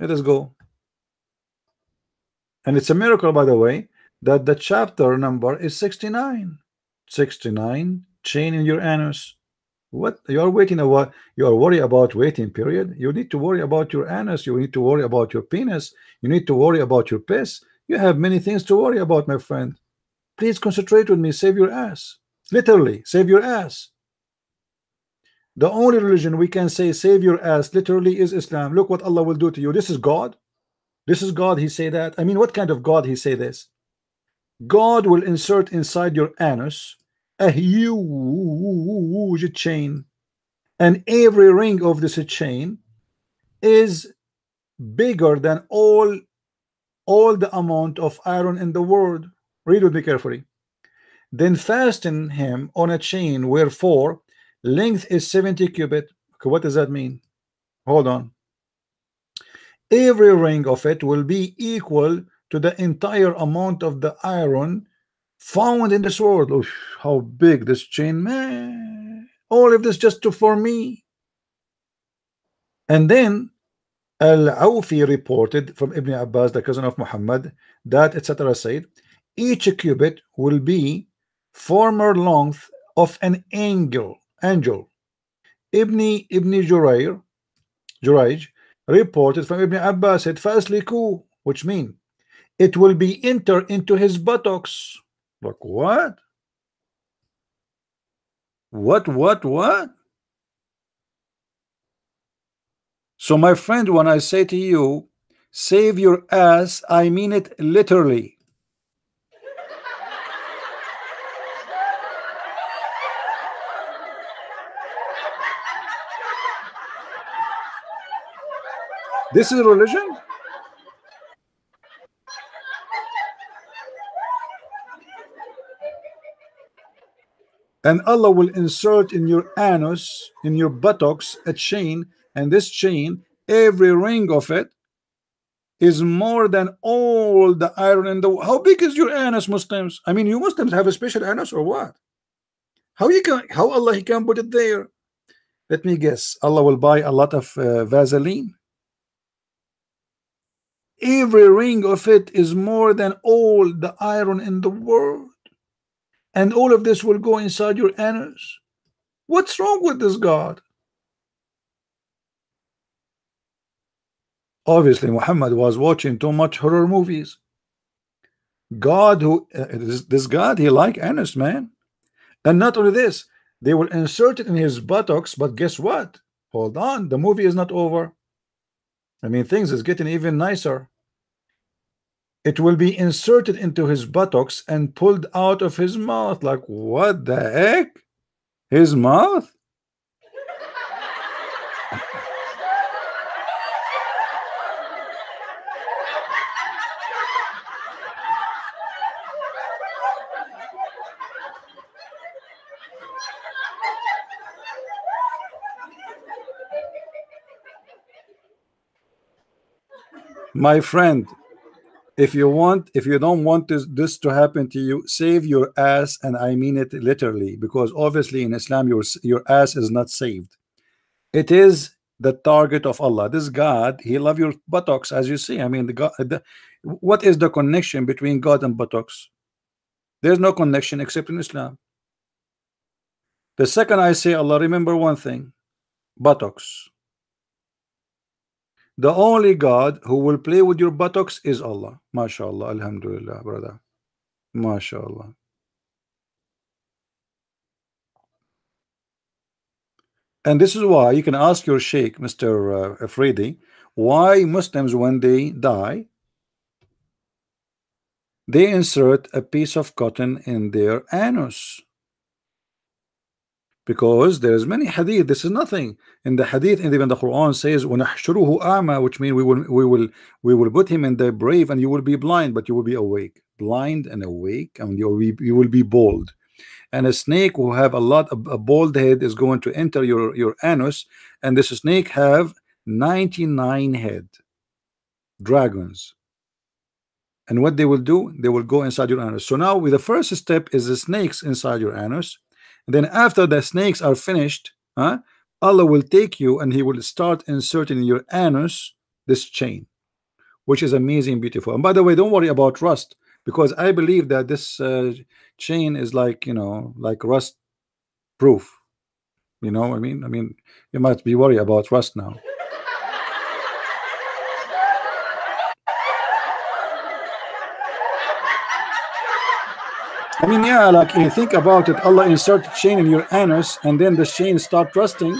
Let us go. And it's a miracle, by the way, that the chapter number is 69. 69, chain in your anus. What you are waiting about? You are worried about waiting period. You need to worry about your anus. You need to worry about your penis. You need to worry about your piss. You have many things to worry about, my friend. Please concentrate with me. Save your ass. Literally, save your ass. The only religion we can say save your ass literally is Islam. Look what Allah will do to you. This is God. This is God. He say that. I mean, what kind of God he say this? God will insert inside your anus a huge chain, and every ring of this chain is bigger than all the amount of iron in the world. Read with me carefully. Then fasten him on a chain wherefore length is 70 cubit. Okay, what does that mean? Hold on. Every ring of it will be equal to the entire amount of the iron found in this world. Oof, how big this chain, man. All of this just for me. And then Al-Awfi reported from Ibn Abbas, the cousin of Muhammad, that etc. said, each cubit will be former length of an angel. Ibn Jurayj reported from Ibn Abbas said Fasliku, which mean it will be enter into his buttocks. Like what? What? So my friend, when I say to you, save your ass, I mean it literally. This is religion? And Allah will insert in your anus, in your buttocks, a chain, and this chain, every ring of it is more than all the iron in the. How big is your anus, Muslims? I mean, you Muslims have a special anus or what? How Allah he can put it there? Let me guess. Allah will buy a lot of Vaseline. Every ring of it is more than all the iron in the world, and all of this will go inside your anus. What's wrong with this God? Obviously Muhammad was watching too much horror movies. God who this God, he like anus, man. And not only this, they will insert it in his buttocks, but guess what? Hold on, the movie is not over. I mean, things is getting even nicer. It will be inserted into his buttocks and pulled out of his mouth. Like what the heck? His mouth? My friend, if you don't want this to happen to you, save your ass, and I mean it literally, because obviously in Islam your ass is not saved. It is the target of Allah. This God, he love your buttocks, as you see. I mean, what is the connection between God and buttocks? There's no connection except in Islam. The second I say Allah, remember one thing: buttocks. The only God who will play with your buttocks is Allah. MashaAllah, Alhamdulillah, brother. MashaAllah. And this is why you can ask your Sheikh, Mr. Afridi, why Muslims, when they die, they insert a piece of cotton in their anus. Because there is many hadith. This is nothing in the hadith, and even the Quran says وَنَحْشُرُهُ أَعْمَى, which means we will put him in the grave and you will be blind, but you will be awake. Blind and awake, and you will be bald. And a snake who have a bald head is going to enter your anus, and this snake have 99 head dragons. And what they will do, they will go inside your anus. So now with the first step is the snakes inside your anus. And then after the snakes are finished, Allah will take you and he will start inserting in your anus this chain, which is amazing, beautiful. And by the way, don't worry about rust, because I believe that this chain is like, like rust proof. You know what I mean? I mean, you might be worried about rust now. I mean, yeah, like you think about it, Allah insert a chain in your anus and then the chain start rusting.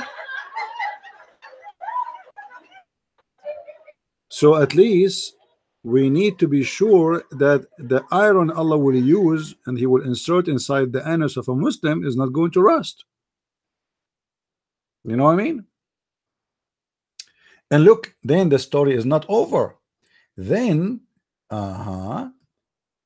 So at least we need to be sure that the iron Allah will use and He will insert inside the anus of a Muslim is not going to rust. You know what I mean? And look, then the story is not over. Then,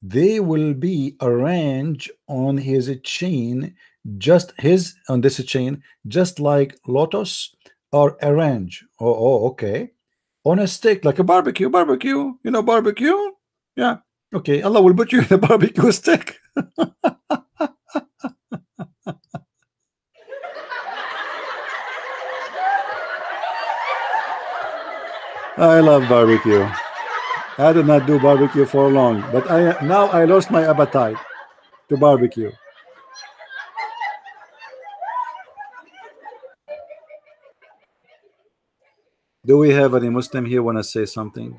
they will be arranged on his chain, just his on this chain, just like lotus are arranged. Oh, okay. On a stick, like a barbecue, you know, barbecue. Yeah, okay. Allah will put you in a barbecue stick. I love barbecue. I did not do barbecue for long, but now I lost my appetite to barbecue. Do we have any Muslim here want to say something?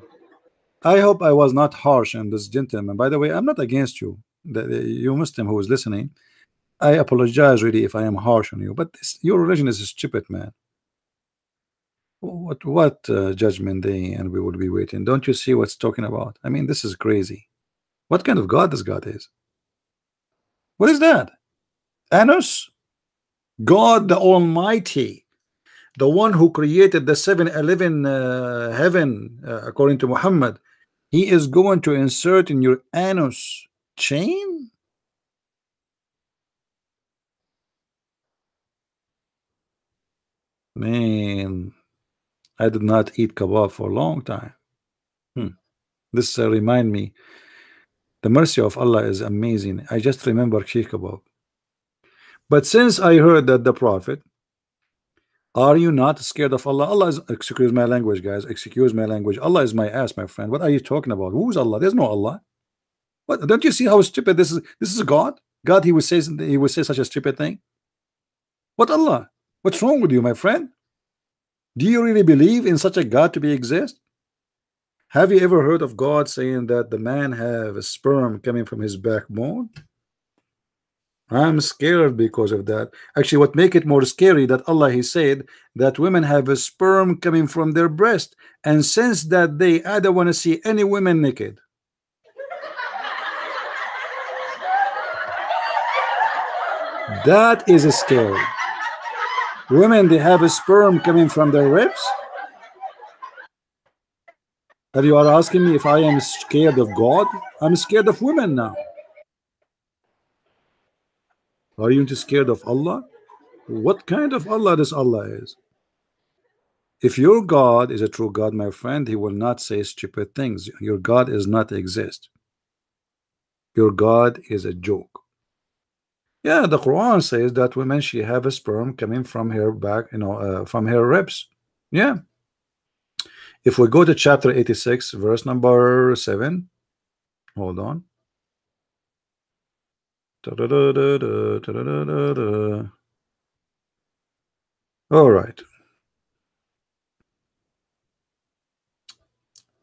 I hope I was not harsh on this gentleman. By the way, I'm not against you, you Muslim who is listening. I apologize really if I am harsh on you, but your religion is stupid, man. What judgment day, and we will be waiting. Don't you see what's talking about? I mean, this is crazy. What kind of God this God is? What is that? Anus? God the Almighty, the one who created the 7-Eleven heaven, according to Muhammad, He is going to insert in your anus chain? Man, I did not eat kebab for a long time. This remind me, the mercy of Allah is amazing. I just remember Sheikh kebab. But since I heard that the Prophet, are you not scared of Allah? Allah is, excuse my language, guys, excuse my language. Allah is my ass, my friend. What are you talking about? Who's Allah? There's no Allah. What, don't you see how stupid this is? This is God. God, he would say such a stupid thing. What Allah? What's wrong with you, my friend? Do you really believe in such a God to be exist? Have you ever heard of God saying that the man have a sperm coming from his backbone? I'm scared because of that. Actually, what make it more scary that Allah, He said that women have a sperm coming from their breast, and since that day, I don't want to see any women naked. That is scary. Women, they have a sperm coming from their ribs. And you are asking me if I am scared of God? I'm scared of women now. Are you scared of Allah? What kind of Allah this Allah is? If your God is a true God, my friend, He will not say stupid things. Your God is not exist. Your God is a joke. Yeah, the Quran says that women, she have a sperm coming from her back, you know, from her ribs. Yeah. If we go to chapter 86, verse number 7, hold on. All right.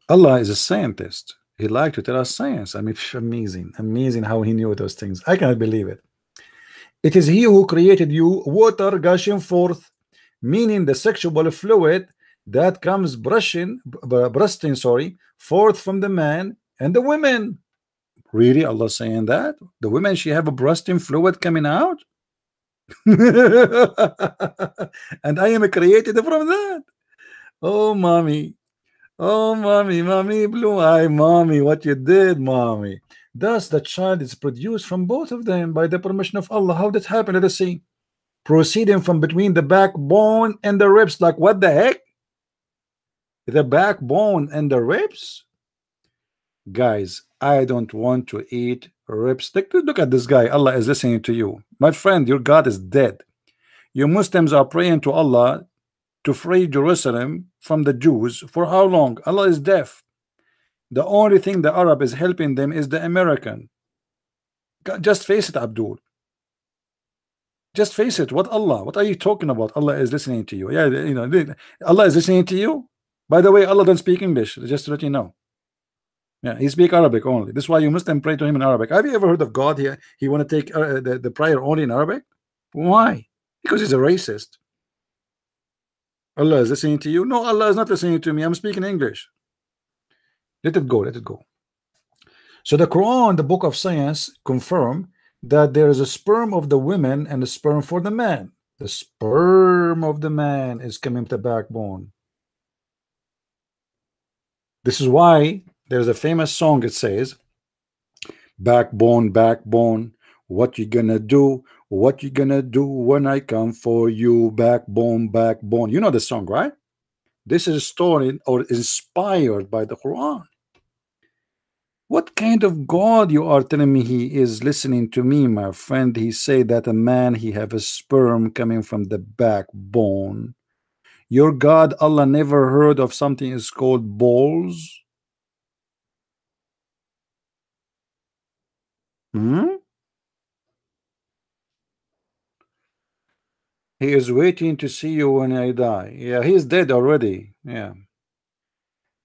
Allah is a scientist. He liked to tell us science. I mean, amazing how He knew those things. I cannot believe it. It is He who created you, water gushing forth, meaning the sexual fluid that comes bursting, forth from the man and the women. Really, Allah saying that the women, she have a bursting fluid coming out, and I am created from that. Oh, mommy. Oh, mommy, blue eye, mommy, what you did, mommy. Thus, the child is produced from both of them by the permission of Allah. How did it happen? Let us see. Proceeding from between the backbone and the ribs. Like, what the heck? The backbone and the ribs? Guys, I don't want to eat ribs. Look at this guy. Allah is listening to you. My friend, your God is dead. You Muslims are praying to Allah to free Jerusalem from the Jews. For how long? Allah is deaf. The only thing the Arab is helping them is the American. Just face it, Abdul. Just face it. What Allah? What are you talking about? Allah is listening to you. Yeah, you know, Allah is listening to you. By the way, Allah don't speak English. Just to let you know. Yeah, he speak Arabic only. This is why you Muslim pray to him in Arabic. Have you ever heard of God here? He want to take the prayer only in Arabic. Why? Because he's a racist. Allah is listening to you. No, Allah is not listening to me. I'm speaking English. Let it go. Let it go. So the Quran, the book of science, confirm that there is a sperm of the women and a sperm for the man. The sperm of the man is coming to the backbone. This is why there's a famous song. It says, "Backbone, backbone, what you gonna do? What you gonna do when I come for you? Backbone, backbone." You know the song, right? This is stolen or inspired by the Quran. What kind of God you are telling me he is listening to me, my friend? He say that a man he have a sperm coming from the backbone. Your God Allah never heard of something is called balls? Hmm? He is waiting to see you when I die. Yeah, he's dead already. Yeah.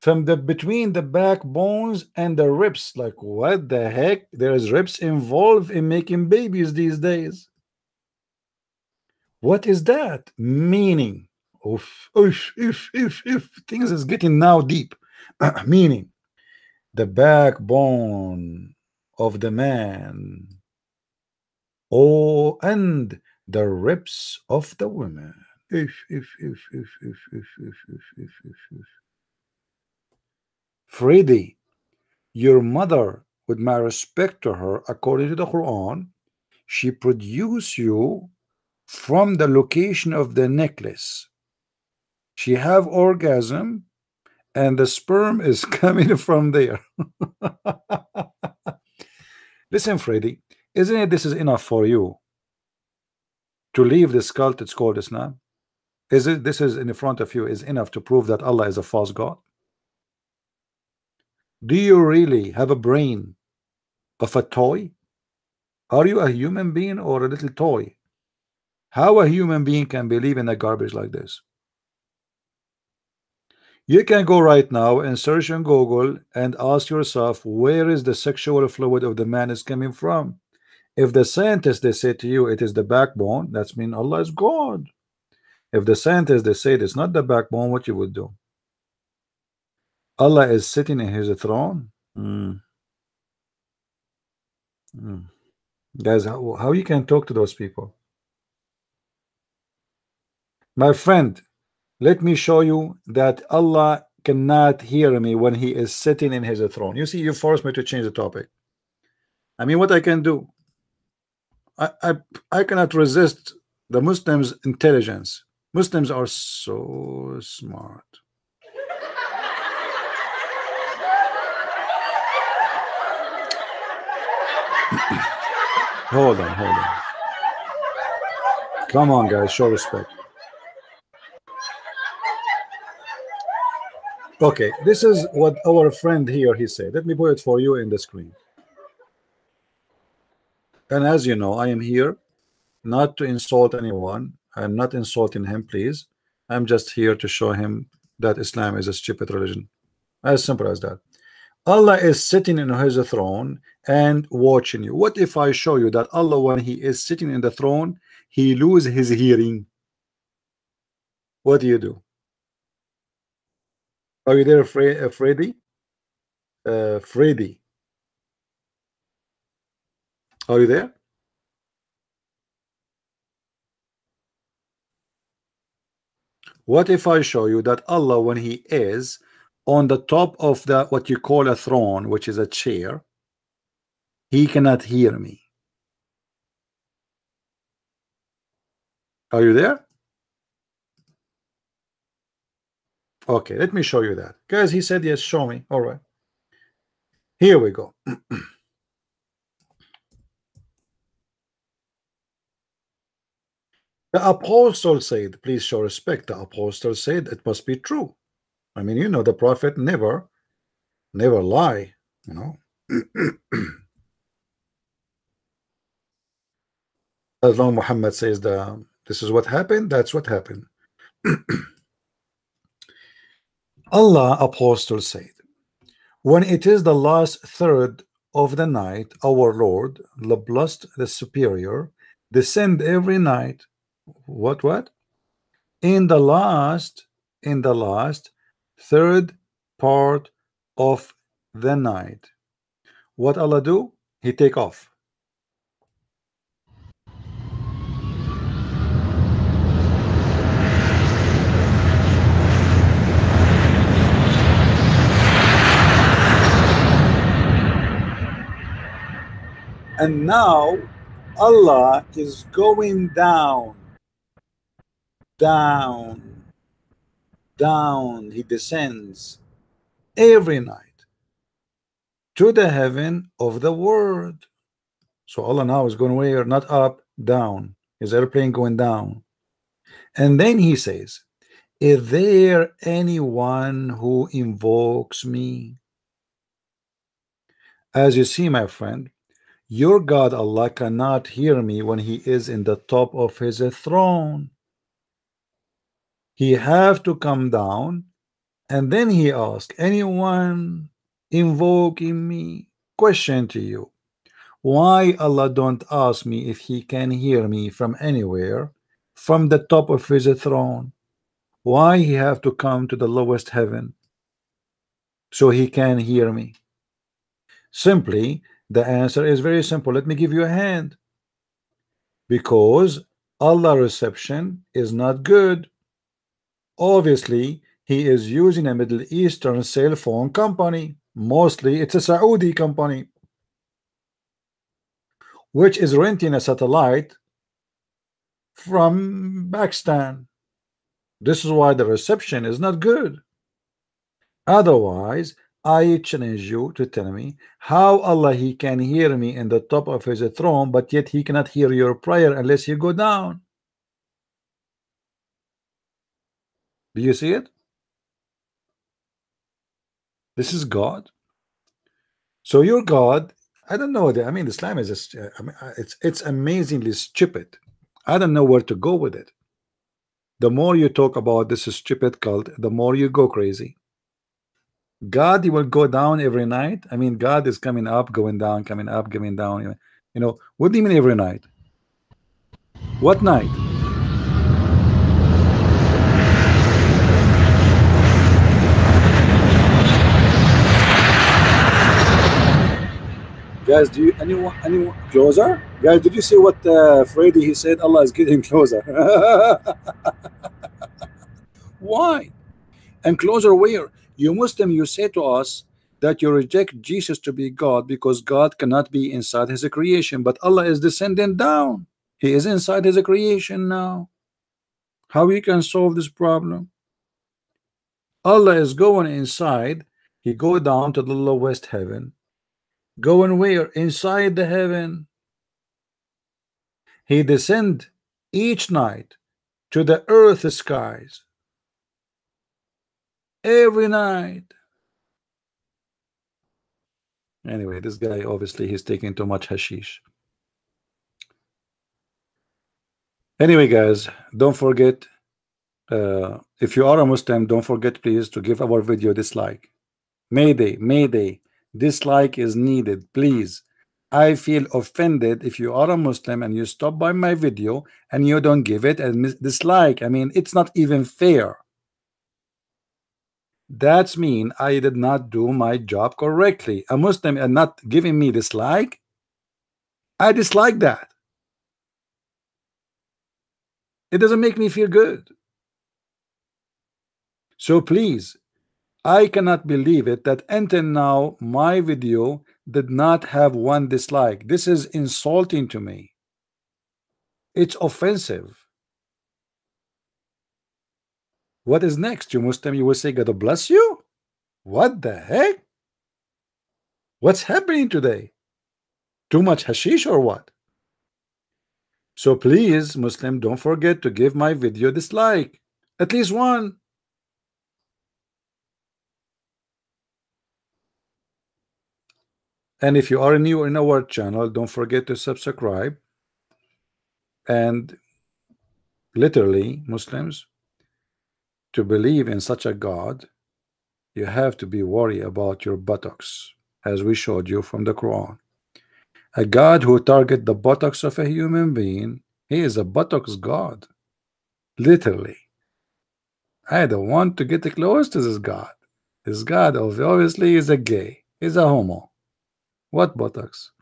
From the between the backbones and the ribs. Like what the heck? There is ribs involved in making babies these days. What is that? Meaning. Oof, oof, oof, oof, oof. Things is getting now deep. Meaning the backbone of the man. Oh, and the ribs of the women. Freddy, your mother, with my respect to her, according to the Quran, she produced you from the location of the necklace. She have orgasm and the sperm is coming from there. Listen, Freddy, isn't it this is enough for you to leave this cult? It's called Islam. Is it this is in front of you is enough to prove that Allah is a false God? Do you really have a brain of a toy? Are you a human being or a little toy? How a human being can believe in a garbage like this? You can go right now and search on Google and ask yourself, where is the sexual fluid of the man is coming from? If the scientists they say to you it is the backbone, that's mean Allah is God. If the scientists they say it's not the backbone, what you would do? Allah is sitting in his throne. Guys, how you can talk to those people? My friend, let me show you that Allah cannot hear me when he is sitting in his throne. You see, you force me to change the topic. I mean, what I can do? I cannot resist the Muslims' intelligence. Muslims are so smart. Hold on, hold on. Come on, guys, show respect. Okay, this is what our friend here he said. Let me put it for you in the screen. And as you know, I am here not to insult anyone. I'm not insulting him, please. I'm just here to show him that Islam is a stupid religion. As simple as that. Allah is sitting in his throne and watching you. What if I show you that Allah, when he is sitting in the throne, he loses his hearing? What do you do? Are you there, Freddy? Freddy, are you there? What if I show you that Allah, when he is on the top of the what you call a throne, which is a chair, he cannot hear me? Are you there? Okay, let me show you that. Guys, he said yes, show me. All right, here we go. The apostle said, please show respect. The apostle said it must be true. I mean, you know, the prophet never lie, you know. As long Muhammad says this is what happened, that's what happened. Allah apostle said, When it is the last third of the night, our Lord, the blessed, the superior, descend every night. What? In the last third part of the night. What Allah do? He take off. And now Allah is going down, down, down. He descends every night to the heaven of the world. So Allah now is going where? Not up, down. His airplane going down. And then he says, is there anyone who invokes me? As you see, my friend, your God Allah cannot hear me when he is in the top of his throne. He have to come down, and then he asks, anyone invoking me? Question to you, why Allah don't ask me if he can hear me from anywhere, from the top of his throne? Why he have to come to the lowest heaven so he can hear me? Simply, the answer is very simple. Let me give you a hand. Because Allah reception is not good. Obviously, he is using a Middle Eastern cell phone company. Mostly, it's a Saudi company, which is renting a satellite from Pakistan. This is why the reception is not good. Otherwise, I challenge you to tell me how Allah he can hear me in the top of his throne, but yet he cannot hear your prayer unless you go down. Do you see it? This is God. So your God, I don't know. I mean, Islam is just, I mean, it's amazingly stupid. I don't know where to go with it. The more you talk about this stupid cult, the more you go crazy. God, he will go down every night. I mean, God is coming up, going down, coming up, coming down. You know, what do you mean every night? What night? Guys, do you anyone closer? Guys, did you see what Freddy he said? Allah is getting closer. Why? And closer where? You Muslim, you say to us that you reject Jesus to be God because God cannot be inside his creation, but Allah is descending down. He is inside his creation now. How we can solve this problem? Allah is going inside. He go down to the lowest heaven. Going where? Inside the heaven. He descend each night to the earth skies. Every night. Anyway, this guy obviously he's taking too much hashish. Anyway, guys, don't forget, if you are a Muslim, don't forget please to give our video dislike. Mayday, mayday, dislike is needed, please. I feel offended if you are a Muslim and you stop by my video and you don't give it a dislike. I mean, it's not even fair. That's mean I did not do my job correctly. A Muslim and not giving me dislike, I dislike that. It doesn't make me feel good. So please, I cannot believe it that until now my video did not have one dislike. This is insulting to me. It's offensive. What is next? You Muslim, you will say God bless you? What the heck? What's happening today? Too much hashish or what? So please, Muslim, don't forget to give my video dislike. At least one. And if you are new in our channel, don't forget to subscribe. And literally, Muslims, to believe in such a God you have to be worried about your buttocks, as we showed you from the Quran. A God who target the buttocks of a human being, he is a buttocks God. Literally. I don't want to get close to this God. This God obviously is a gay. He's a homo. What buttocks?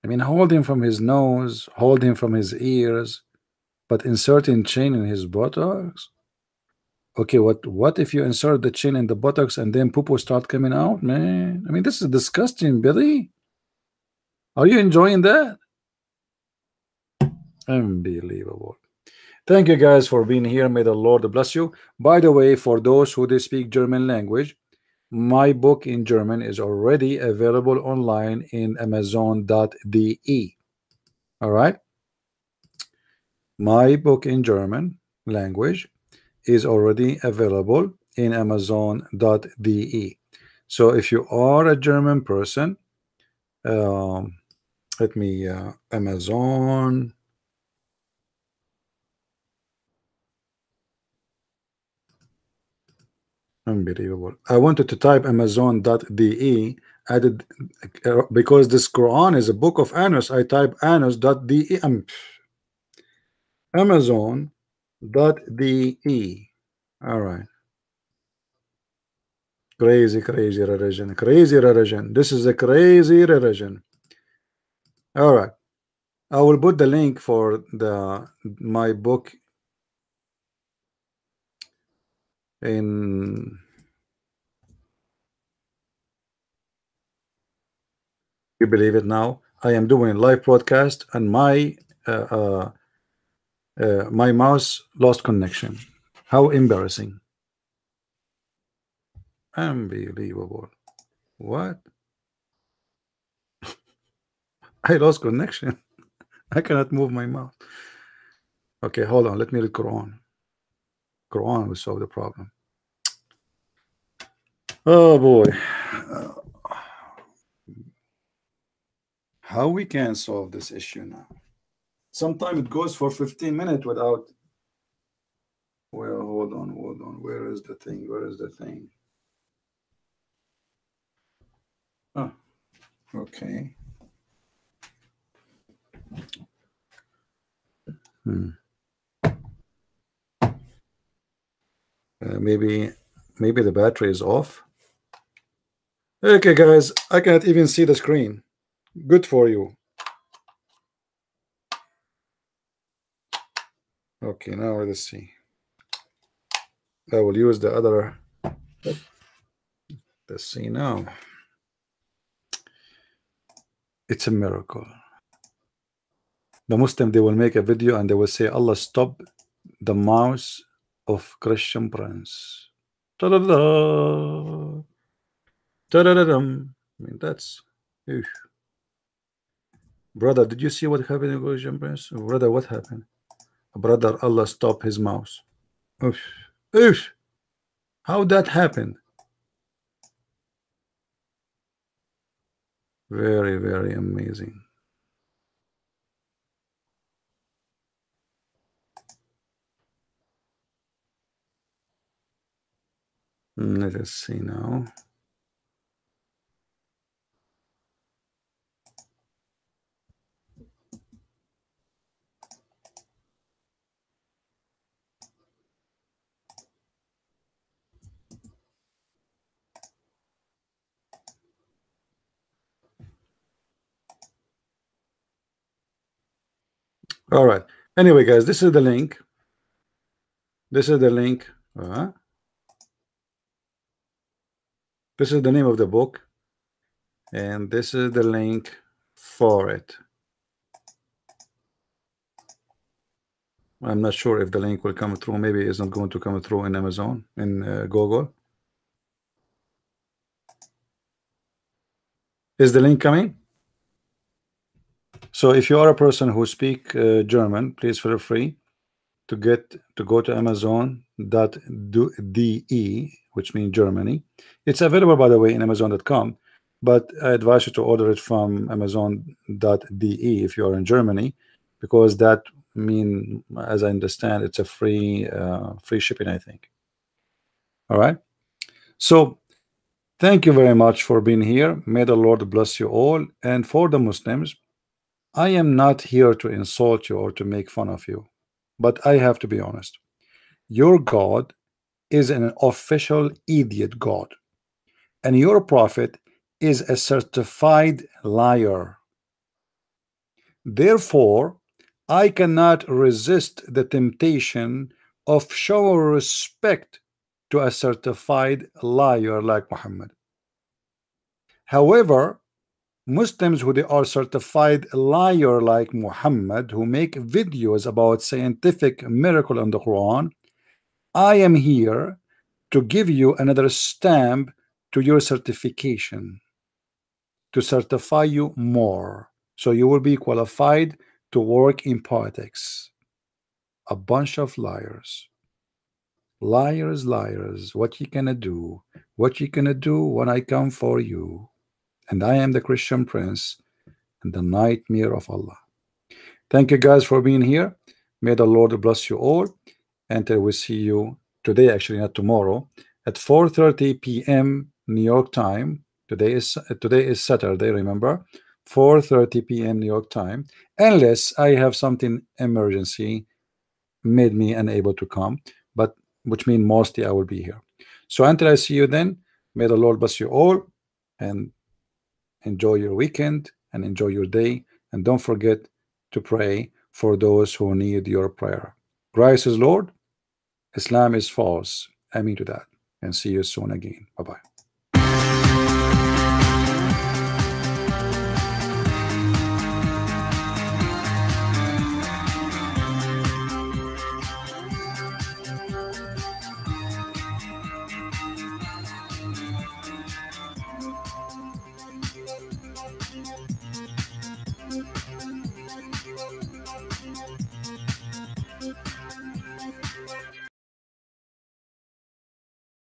I mean, hold him from his nose, hold him from his ears, but inserting chain in his buttocks? Okay, what if you insert the chin in the buttocks and then poo start coming out, man? I mean, this is disgusting, Billy. Are you enjoying that? Unbelievable. Thank you guys for being here. May the Lord bless you. By the way, for those who they speak German language, my book in German is already available online in Amazon.de. All right. My book in German language is already available in Amazon.de. So if you are a German person, let me Amazon. Unbelievable. I wanted to type Amazon.de, added because this Quran is a book of Anus. I type Anus.de. Amazon.de. All right. Crazy religion. Crazy religion. This is a crazy religion. All right. I will put the link for my book in. You believe it now? I am doing live broadcast and my my mouse lost connection. How embarrassing. Unbelievable. What? I lost connection. I cannot move my mouse. Okay, hold on. Let me read Quran. Quran will solve the problem. Oh boy. How we can solve this issue now? Sometimes it goes for 15 minutes without. Well, hold on. Where is the thing? Where is the thing? Oh, okay. Maybe the battery is off. Okay, guys, I can't even see the screen. Good for you. Okay, now let's see. I will use the other. Let's see now. It's a miracle. The Muslim, they will make a video and they will say, Allah stop the mouse of Christian Prince. Ta-da-da. Ta-da-da-dum. I mean, that's. Eesh. Brother, did you see what happened in Christian Prince? Brother, what happened? Brother, Allah stop his mouse. Oof. Oof. How that happened? Very amazing. Let us see now. All right. Anyway, guys, this is the link. This is the link. This is the name of the book. And this is the link for it. I'm not sure if the link will come through. Maybe it's not going to come through in Amazon, in Google. Is the link coming? So if you are a person who speak German, please feel free to go to Amazon.de, which means Germany. It's available, by the way, in Amazon.com, but I advise you to order it from Amazon.de if you are in Germany, because that mean, as I understand, it's a free free shipping, I think. All right. So thank you very much for being here. May the Lord bless you all. And for the Muslims, I am not here to insult you or to make fun of you, but I have to be honest. Your God is an official idiot God, and your prophet is a certified liar. Therefore, I cannot resist the temptation of showing respect to a certified liar like Muhammad. However, Muslims who they are certified liar like Muhammad, who make videos about scientific miracle in the Quran, I am here to give you another stamp to your certification, to certify you more, so you will be qualified to work in politics. A bunch of liars. Liars, liars. What you gonna do? What you gonna do when I come for you? And I am the Christian Prince and the nightmare of Allah. Thank you guys for being here. May the Lord bless you all. Until we see you today, actually not tomorrow, at 4:30 p.m. New York time. Today is Saturday, remember? 4:30 p.m. New York time. Unless I have something emergency made me unable to come, but which means mostly I will be here. So until I see you then, may the Lord bless you all and enjoy your weekend and enjoy your day, and don't forget to pray for those who need your prayer. Christ is Lord, Islam is false. Amen to that, and see you soon again. Bye-bye.